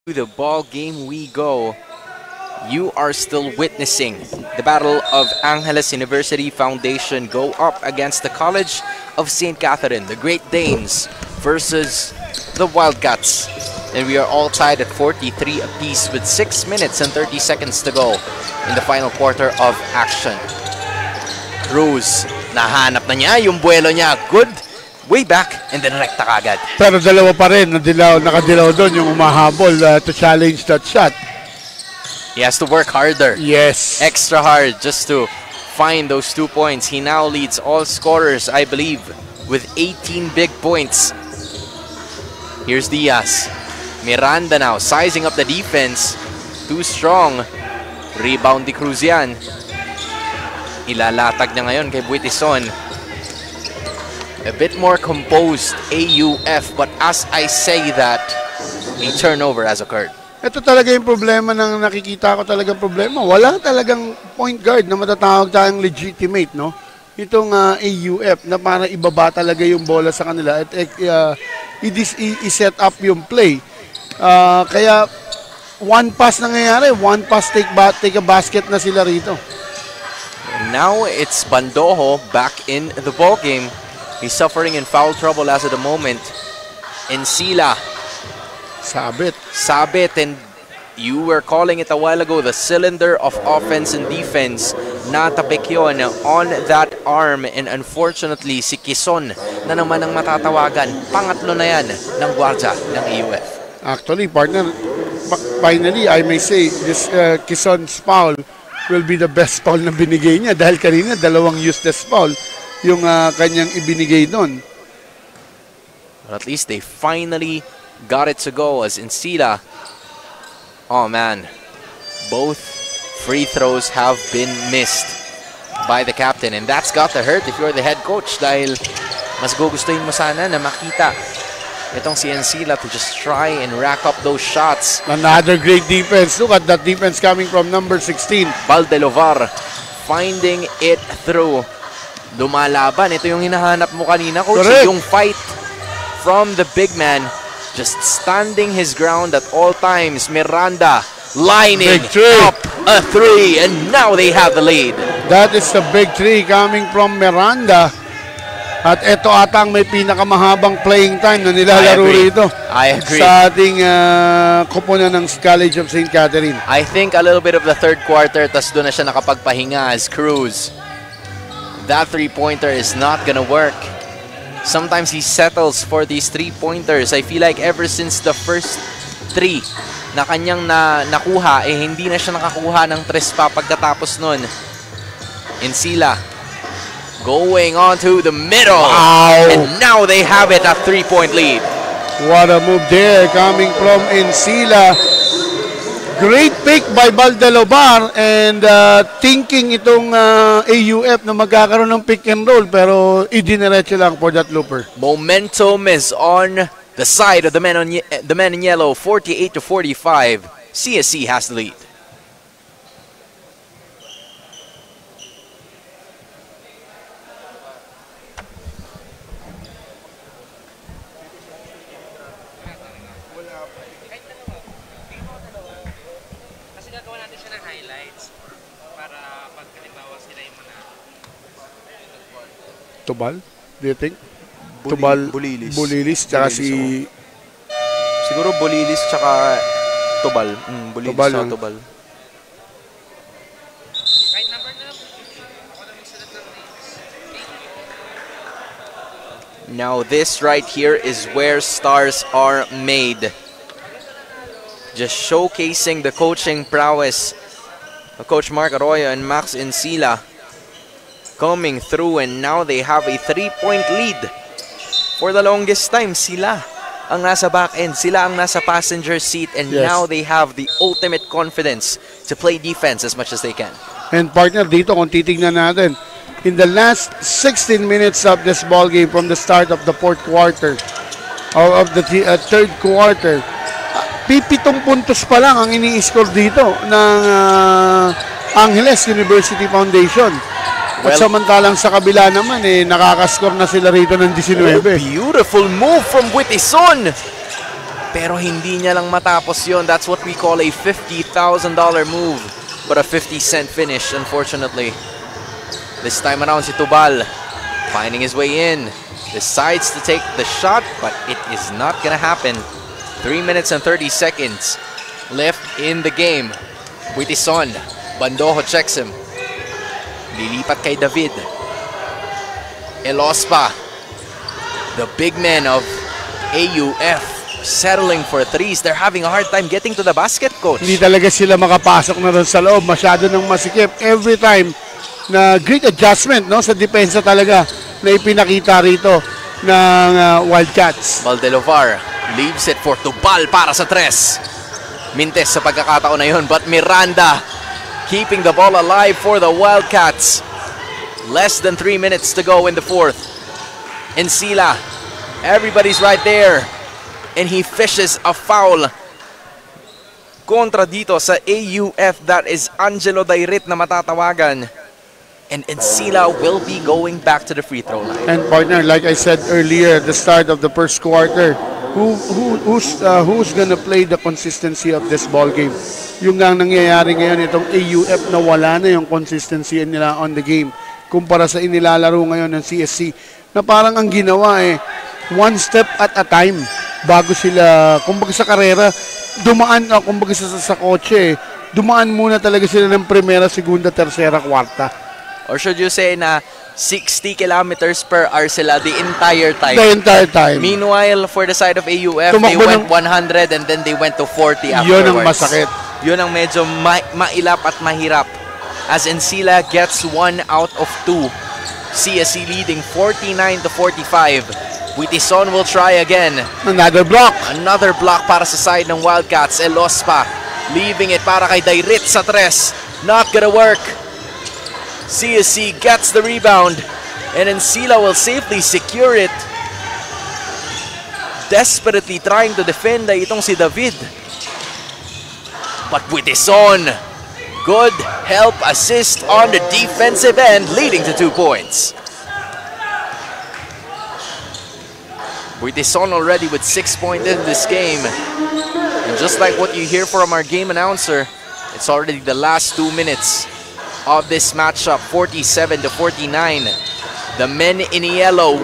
To the ball game we go. You are still witnessing the battle of Angeles University Foundation go up against the College of St. Catherine, the Great Danes versus the Wildcats. And we are all tied at 43 apiece with 6 minutes and 30 seconds to go in the final quarter of action. Cruz, nahanap na niya yung buwelo niya. Good. Way back and then rekta kagad. Pero dalawa pa rin, nakadilaw doon yung umahabol to challenge that shot. He has to work harder. Yes. Extra hard just to find those 2 points. He now leads all scorers, I believe, with 18 big points. Here's Diaz. Miranda now sizing up the defense. Too strong. Rebound ni Cruz yan. Ilalatag niya ngayon kay Buitison. A bit more composed AUF, but as I say that, a turnover has occurred. Ito talaga yung problema ng nakikita ko talagang problema. Wala talagang point guard na matatawag tayong legitimate, no? Itong AUF na para ibaba talaga yung bola sa kanila at i-set up yung play. Kaya one pass nangyayari, one pass take a basket na sila rito. Now it's Bandojo back in the ball game. He's suffering in foul trouble as of the moment. Encila. Sabit, and you were calling it a while ago, the cylinder of offense and defense. Natapik yun on that arm, and unfortunately, si Quezon na naman ang matatawagan. Pangatlo na yan ng gwardya ng AUF. Actually, partner, finally, I may say, this Quezon's foul will be the best foul na binigay niya dahil kanina dalawang useless foul yung kanyang ibinigay doon. But at least they finally got it to go as Encila. Oh man, both free throws have been missed by the captain, and that's got to hurt if you're the head coach dahil mas gugustuhin mo sana na makita itong si Encila to just try and rack up those shots. Another great defense. Look at that defense coming from number 16. Valdelovar finding it through. Lumalaban. Ito yung hinahanap mo kanina, coach. Correct. Yung fight from the big man. Just standing his ground at all times. Miranda lining up a three. And now they have the lead. That is the big three coming from Miranda. At ito atang may pinakamahabang playing time na nilalaro rito. I agree. Sa ating koponan ng College of St. Catherine. I think a little bit of the third quarter, tas doon na siya nakapagpahinga as Cruz. That three-pointer is not gonna work. Sometimes he settles for these three-pointers. I feel like ever since the first three na kanyang nakuha, hindi na siya nakakuha ng tres pa pagkatapos nun. Encila going on to the middle. Wow. And now they have it, a 3-point lead. What a move there coming from Encila. Great pick by Valdelobar and thinking itong AUF na magkakaroon ng pick and roll pero idiniretso lang for that looper. Momentum is on the side of the men in yellow, 48-45. CSC has the lead. Tubal, do you think? Tubal, Bulilis, tsaka si... Siguro Bulilis tsaka Tubal. Bulilis Tubal, tsaka Tubal. Now this right here is where stars are made. Just showcasing the coaching prowess of Coach Mark Arroyo and Max Encila. Coming through, and now they have a 3-point lead. For the longest time, sila ang nasa back end, sila ang nasa passenger seat, and now they have the ultimate confidence to play defense as much as they can. And partner, dito kung titignan natin, in the last 16 minutes of this ball game from the start of the fourth quarter, of the third quarter, 7 puntos pa lang ang ini-score dito ng Angeles University Foundation. At samantalang sa kabila naman, nakakascore na sila rito ng 19. Beautiful move from Buitison. Pero hindi niya lang matapos yon. That's what we call a $50,000 move. But a 50-cent finish, unfortunately. This time around, si Tubal finding his way in. Decides to take the shot, but it is not gonna happen. 3 minutes and 30 seconds left in the game. Buitison, Bandojo checks him. Lilipat kay David. Elospa, the big men of AUF, settling for threes. They're having a hard time getting to the basket, coach. Hindi talaga sila makapasok na rin sa loob. Masyado nang masikip. Every time na great adjustment, no, sa depensa talaga na ipinakita rito ng Wildcats. Valdelovar leaves it for Tubal para sa tres. Mintes sa pagkakataon na yun, but Miranda keeping the ball alive for the Wildcats. Less than 3 minutes to go in the fourth. Encila, everybody's right there. And he fishes a foul. Kontra dito sa AUF, that is Angelo Dairit na matatawagan. And Encila will be going back to the free throw line. And partner, like I said earlier, at the start of the first quarter, who's gonna play the consistency of this ball game? Yung nga nangyayari ngayon, itong AUF na wala na yung consistency nila on the game kumpara sa inilalaro ngayon ng CSC na parang ang ginawa one step at a time bago sila, kumbaga sa karera, dumaan, kumbaga sa kotse, dumaan muna talaga sila ng primera, segunda, tercera, kwarta. Or should you say na 60 kilometers per hour sila the entire time. The entire time. Meanwhile, for the side of AUF, they went 100 and then they went to 40 afterwards. Yun ang masakit. Yun ang medyo mailap at mahirap. As Encila gets 1 out of 2. CSC leading 49-45. Buitison will try again. Another block. Another block para sa side ng Wildcats. Elospa leaving it para kay Dairit sa tres. Not gonna work. CSC gets the rebound. And Encila will safely secure it. Desperately trying to defend itong si David. But Buitison, good help assist on the defensive end, leading to 2 points. Buitison already with 6 points in this game. And just like what you hear from our game announcer, it's already the last 2 minutes of this matchup, 47-49. The men in yellow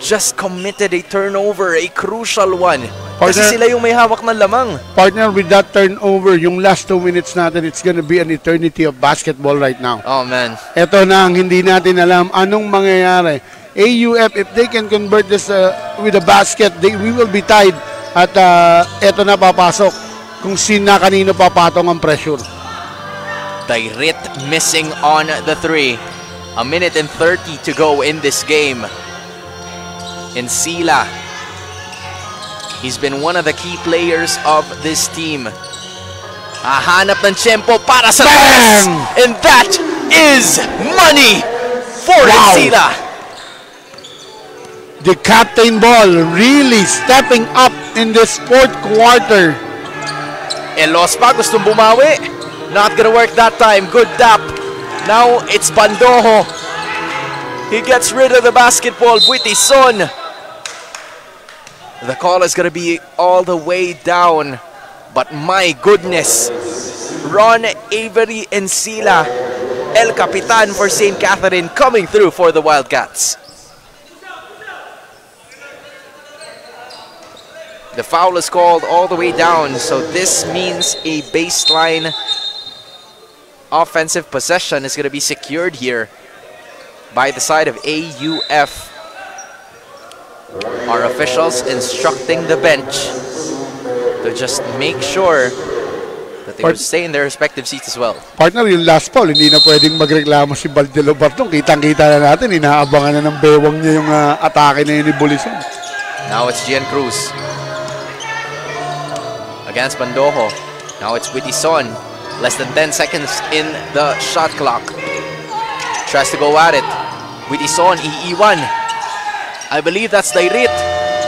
just committed a turnover, a crucial one. Kasi sila yung may hawak ng lamang. Partner, with that turnover, yung last 2 minutes natin, it's gonna be an eternity of basketball right now. Oh, man. Ito na ang hindi natin alam anong mangyayari. AUF, if they can convert this with a basket, we will be tied. At ito na papasok kung sina kanino papatong ang pressure. Dairit missing on the 3. A minute and 30 to go in this game. Encila He's been one of the key players of this team. Hahanap ng tiyempo para sa Bang! And that is money for Encila. The captain ball really stepping up in this fourth quarter. Elospa gustong bumawi. Not gonna work that time. Good tap. Now it's Bandojo. He gets rid of the basketball. Buitison. The call is gonna be all the way down. But my goodness. Ron Avery Encila, El Capitan for St. Catherine, coming through for the Wildcats. The foul is called all the way down, so this means a baseline offensive possession is going to be secured here by the side of AUF. Our officials instructing the bench to just make sure that they will stay in their respective seats as well. Partner, yung last foul, hindi na pwedeng magreklamo si Valdelo Bartong. Kitang-kita na natin, inaabangan na ng bewang niya yung atake na yun ni Bulisan. Now it's Gian Cruz against Bandojo. Now it's Buitison. Less than 10 seconds in the shot clock. Tries to go at it. Buitison, iiwan. I believe that's Dairit.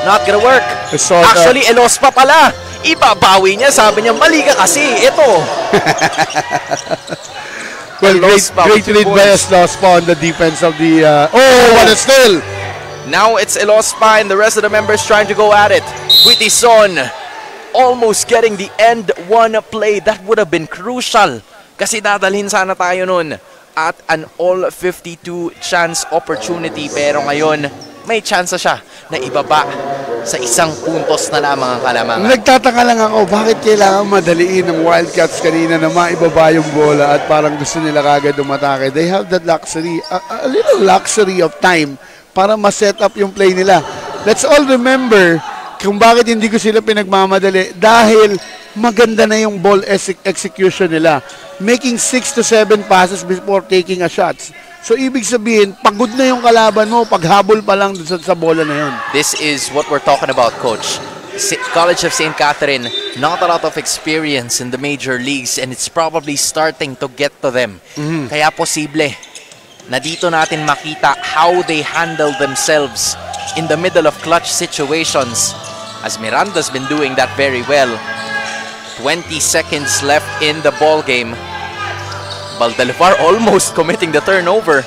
Not gonna work. Actually, Elospa pala. Ibabawi niya. Sabi niya, mali ka kasi. Ito. Well, great read by Elospa on the defense of the... what a steal! Now it's Elospa and the rest of the members trying to go at it. Buitison almost getting the end one play. That would have been crucial. Kasi dadalhin sana tayo nun at an all-52 chance opportunity. Pero ngayon, may chance siya na ibaba sa isang puntos na lamang ang kalamangan. Nagtataka lang ako, bakit kailangan madaliin ng Wildcats kanina na maibaba yung bola at parang gusto nila kagad umatake. They have that luxury, a little luxury of time para ma-set up yung play nila. Let's all remember kung bakit hindi ko sila pinagmamadali dahil maganda na yung ball execution nila. Making 6 to 7 passes before taking a shot. So, ibig sabihin, pagod na yung kalaban mo, paghabol pa lang sa bola na yun. This is what we're talking about, Coach. College of St. Catherine, not a lot of experience in the major leagues and it's probably starting to get to them. Kaya posible na dito natin makita how they handle themselves in the middle of clutch situations. As Miranda's been doing that very well. 20 seconds left in the ball game. Valdelivar almost committing the turnover.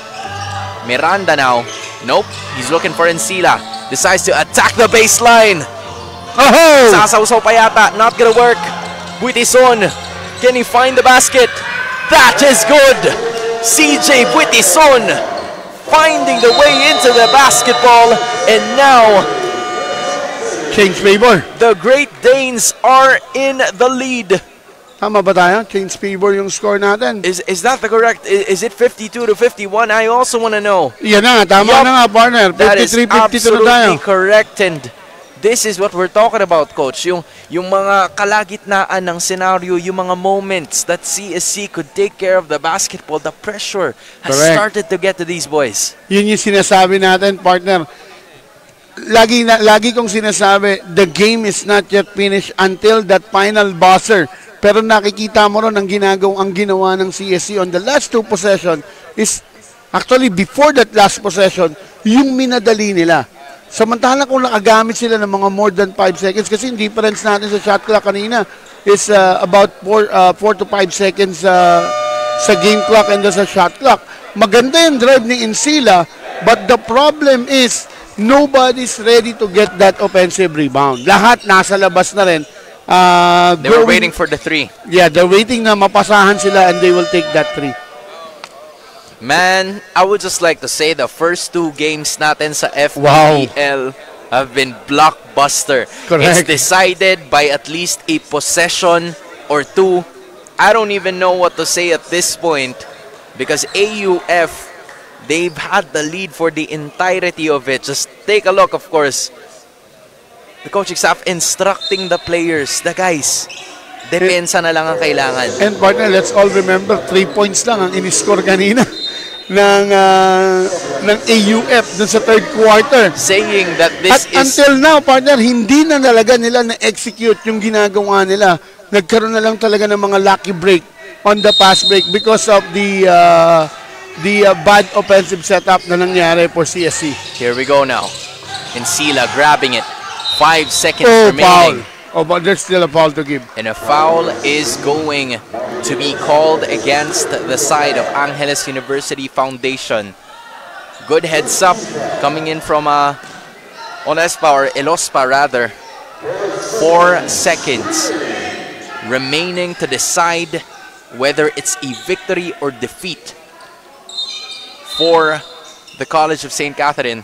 Miranda now. Nope. He's looking for Encila. Decides to attack the baseline. Oh! Sasawsaw pa yata. Not gonna work. Buitison. Can he find the basket? That is good. CJ Buitison finding the way into the basketball. And now change favor. The Great Danes are in the lead. Tama ba tayo? Change favor yung score natin. Is that the correct? Is it 52 to 51? I also want to know. Yan na, tama na nga, partner. 53-52 na tayo. That is absolutely correct. And this is what we're talking about, Coach. Yung mga kalagitnaan ng scenario, yung mga moments that CSC could take care of the basketball, the pressure has started to get to these boys. Yun yung sinasabi natin, partner. Lagi kong sinasabi, the game is not yet finished until that final buzzer. Pero nakikita mo ron ang ginawa ng CSC on the last two possession is actually before that last possession, yung minadali nila. Samantala kung nakagamit sila ng mga more than 5 seconds kasi yung difference natin sa shot clock kanina is about 4 to 5 seconds sa game clock and sa shot clock. Maganda yung drive ni Encila, but the problem is nobody's ready to get that offensive rebound. Lahat nasa labas na rin. They were waiting for the 3. Yeah, they're waiting na mapasahan sila and they will take that 3. Man, I would just like to say the first 2 games natin sa FPL have been blockbuster. Correct. It's decided by at least a possession or 2. I don't even know what to say at this point because AUF, they've had the lead for the entirety of it. Just take a look, of course. The coaching staff instructing the players, the guys, depensa na lang ang kailangan. And partner, let's all remember, 3 points lang ang in-score kanina. ng AUF dun sa third quarter. Saying that this At until now, partner, hindi na talaga nila na-execute yung ginagawa nila. Nagkaroon na lang talaga ng mga lucky break on the pass break because of the bad offensive setup na nangyari for CSC. Here we go now. Encila grabbing it. 5 seconds Foul. remaining. Oh, but there's still a foul to give. And a foul is going to be called against the side of Angeles University Foundation. Good heads up coming in from Olespa or Elospa rather. 4 seconds remaining to decide whether it's a victory or defeat for the College of St. Catherine.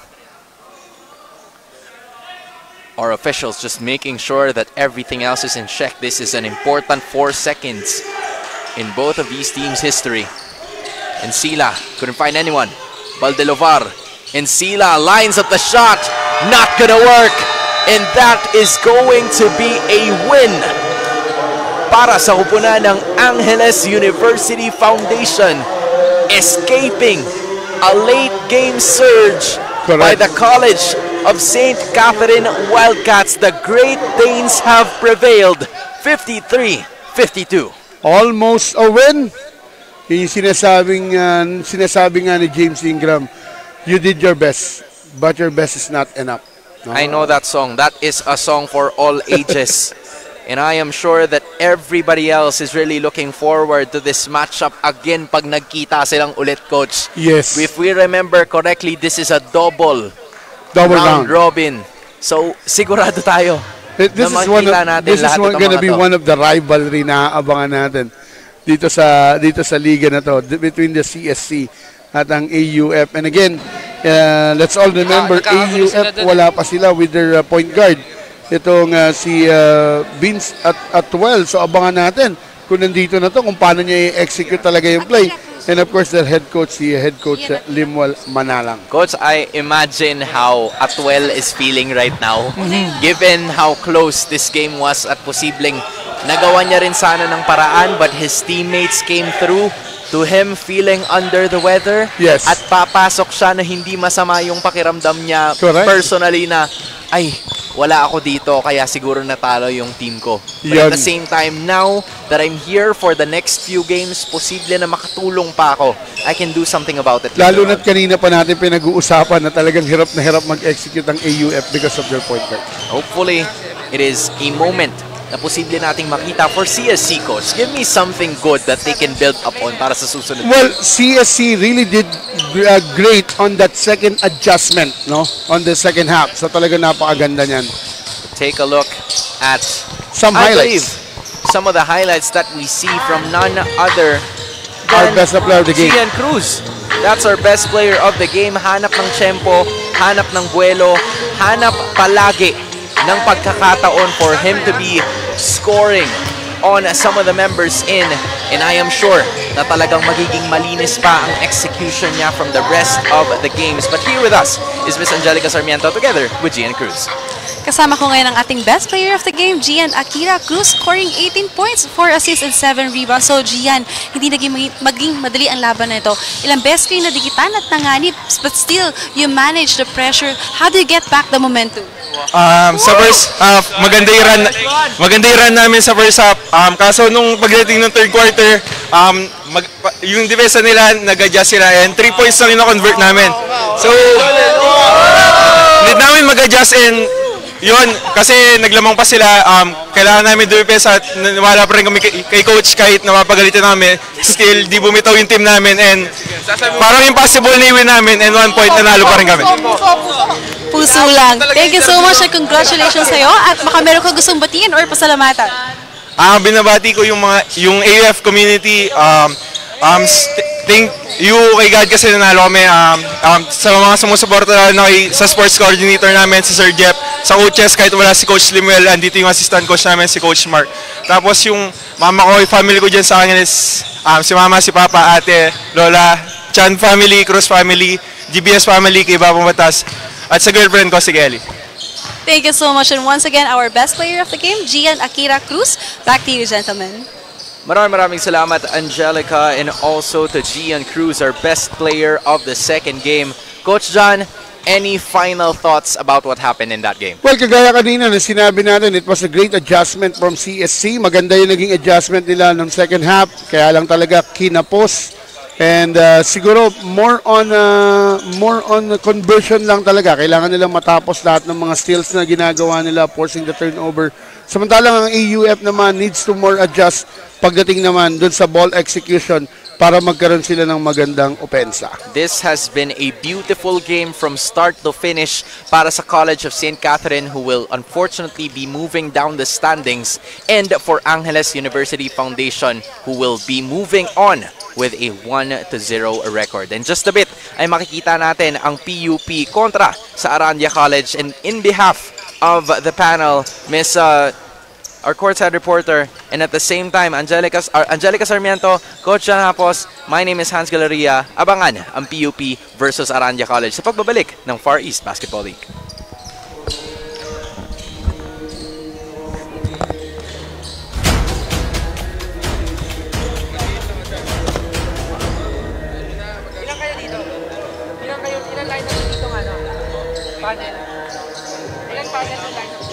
Our officials just making sure that everything else is in check. This is an important 4 seconds in both of these teams' history. Encila couldn't find anyone. Valdelovar. Encila lines up the shot. Not gonna work. And that is going to be a win para sa kupunan ng Angeles University Foundation, escaping a late game surge by the College of St. Catherine Wildcats. The Great Danes have prevailed 53-52. Almost a win. Yung sinasabi nga ni James Ingram, you did your best, but your best is not enough. No? I know that song. That is a song for all ages. And I am sure that everybody else is really looking forward to this matchup again pag nagkita silang ulit, Coach. Yes. If we remember correctly, this is a double round robin. So, sigurado tayo. This is going to be one of the rivalry na aabangan natin dito sa liga na to between the CSC at ang AUF. And again, let's all remember AUF wala pa sila with their point guard. Itong si Vince at 12. So abangan natin kung nandito na to, kung paano niya i-execute talaga yung play. And of course, their head coach, Limuel Manalang. Coach, I imagine how Atwell is feeling right now. Given how close this game was at posibleng nagawa niya rin sana ng paraan, but his teammates came through to him feeling under the weather. Yes. At papasok siya na hindi masama yung pakiramdam niya. Correct. Personally na, ay, wala ako dito, kaya siguro natalo yung team ko. But at the same time, now that I'm here for the next few games, posible na makatulong pa ako. I can do something about it. Lalo na't kanina pa natin pinag-uusapan na talagang hirap na hirap mag-execute ang AUF because of their point guard. Hopefully, it is a moment na posible nating makita for CSC, Coach. Give me something good that they can build upon para sa susunod. Well, CSC really did great on that second adjustment, no? On the second half. So talaga napakaganda niyan. Take a look at some highlights. Some of the highlights that we see from none other our best player of the game. Gian Cruz. That's our best player of the game. Hanap ng tempo, hanap ng buwelo, hanap palagi ng pagkakataon for him to be scoring on some of the members in, and I am sure na talagang magiging malinis pa ang execution niya from the rest of the games. But here with us is Miss Angelica Sarmiento together with Gian Cruz. Kasama ko ngayon ang ating best player of the game, Gian Akira Cruz, scoring 18 points, 4 assists and 7 rebounds. So Gian, hindi maging madali ang laban na ito. Ilang beses kayo nadikitan at nanganib, but still, you manage the pressure. How do you get back the momentum? Sa first half, maganda yung run namin sa first half. Kaso nung pagdating ng third quarter, yung defensa nila, nag-adjust sila, and 3 points lang yung na-convert namin. So, need namin mag-adjust, and yun, kasi naglamang pa sila, kailangan namin dumipesa at wala pa rin kami kay coach kahit napapagalitan namin. Still, di bumitaw yung team namin, and parang impossible na i-win namin, and 1 point nanalo pa rin kami. Puso lang. Thank you so much and congratulations sa'yo, at baka meron ka gustong batiin or pasalamatan. Binabati ko yung AUF community. Thank you kay God kasi nanalo kami. Sa mga sumusuporta na sa sports coordinator namin, si Sir Jeff, sa coaches, kahit wala si Coach Limuel, andito yung assistant coach namin, si Coach Mark. Tapos yung mama ko, yung family ko dyan sa akin is si mama, si papa, ate, lola, Chan family, Cruz family, GBS family, kay Baba Matas, at sa girlfriend ko, si Kelly. Thank you so much, and once again, our best player of the game, Gian Akira Cruz. Back to you, gentlemen. Maraming salamat, Angelica, and also to Gian Cruz, our best player of the second game. Coach John, any final thoughts about what happened in that game? Well, kagaya kanina na sinabi natin, it was a great adjustment from CSC. Maganda yung naging adjustment nila ng second half. Kaya lang talaga kinapos. And siguro more on conversion lang talaga. Kailangan nilang matapos lahat ng mga steals na ginagawa nila, forcing the turnover. Samantalang ang AUF naman needs to more adjust pagdating naman dun sa ball execution para magkaroon sila ng magandang opensa. This has been a beautiful game from start to finish para sa College of St. Catherine, who will unfortunately be moving down the standings, and for Angeles University Foundation, who will be moving on with a 1-0 record. And just a bit ay makikita natin ang PUP kontra sa Aranya College. And in behalf of the panel, Miss our courtside reporter, and at the same time Angelica Sarmiento, Coach John Hapos, my name is Hans Galeria. Abangan ang PUP versus Aranya College sa pagbabalik ng Far East Basketball League. Ilan line up dito panel? Ilan panel ang line up?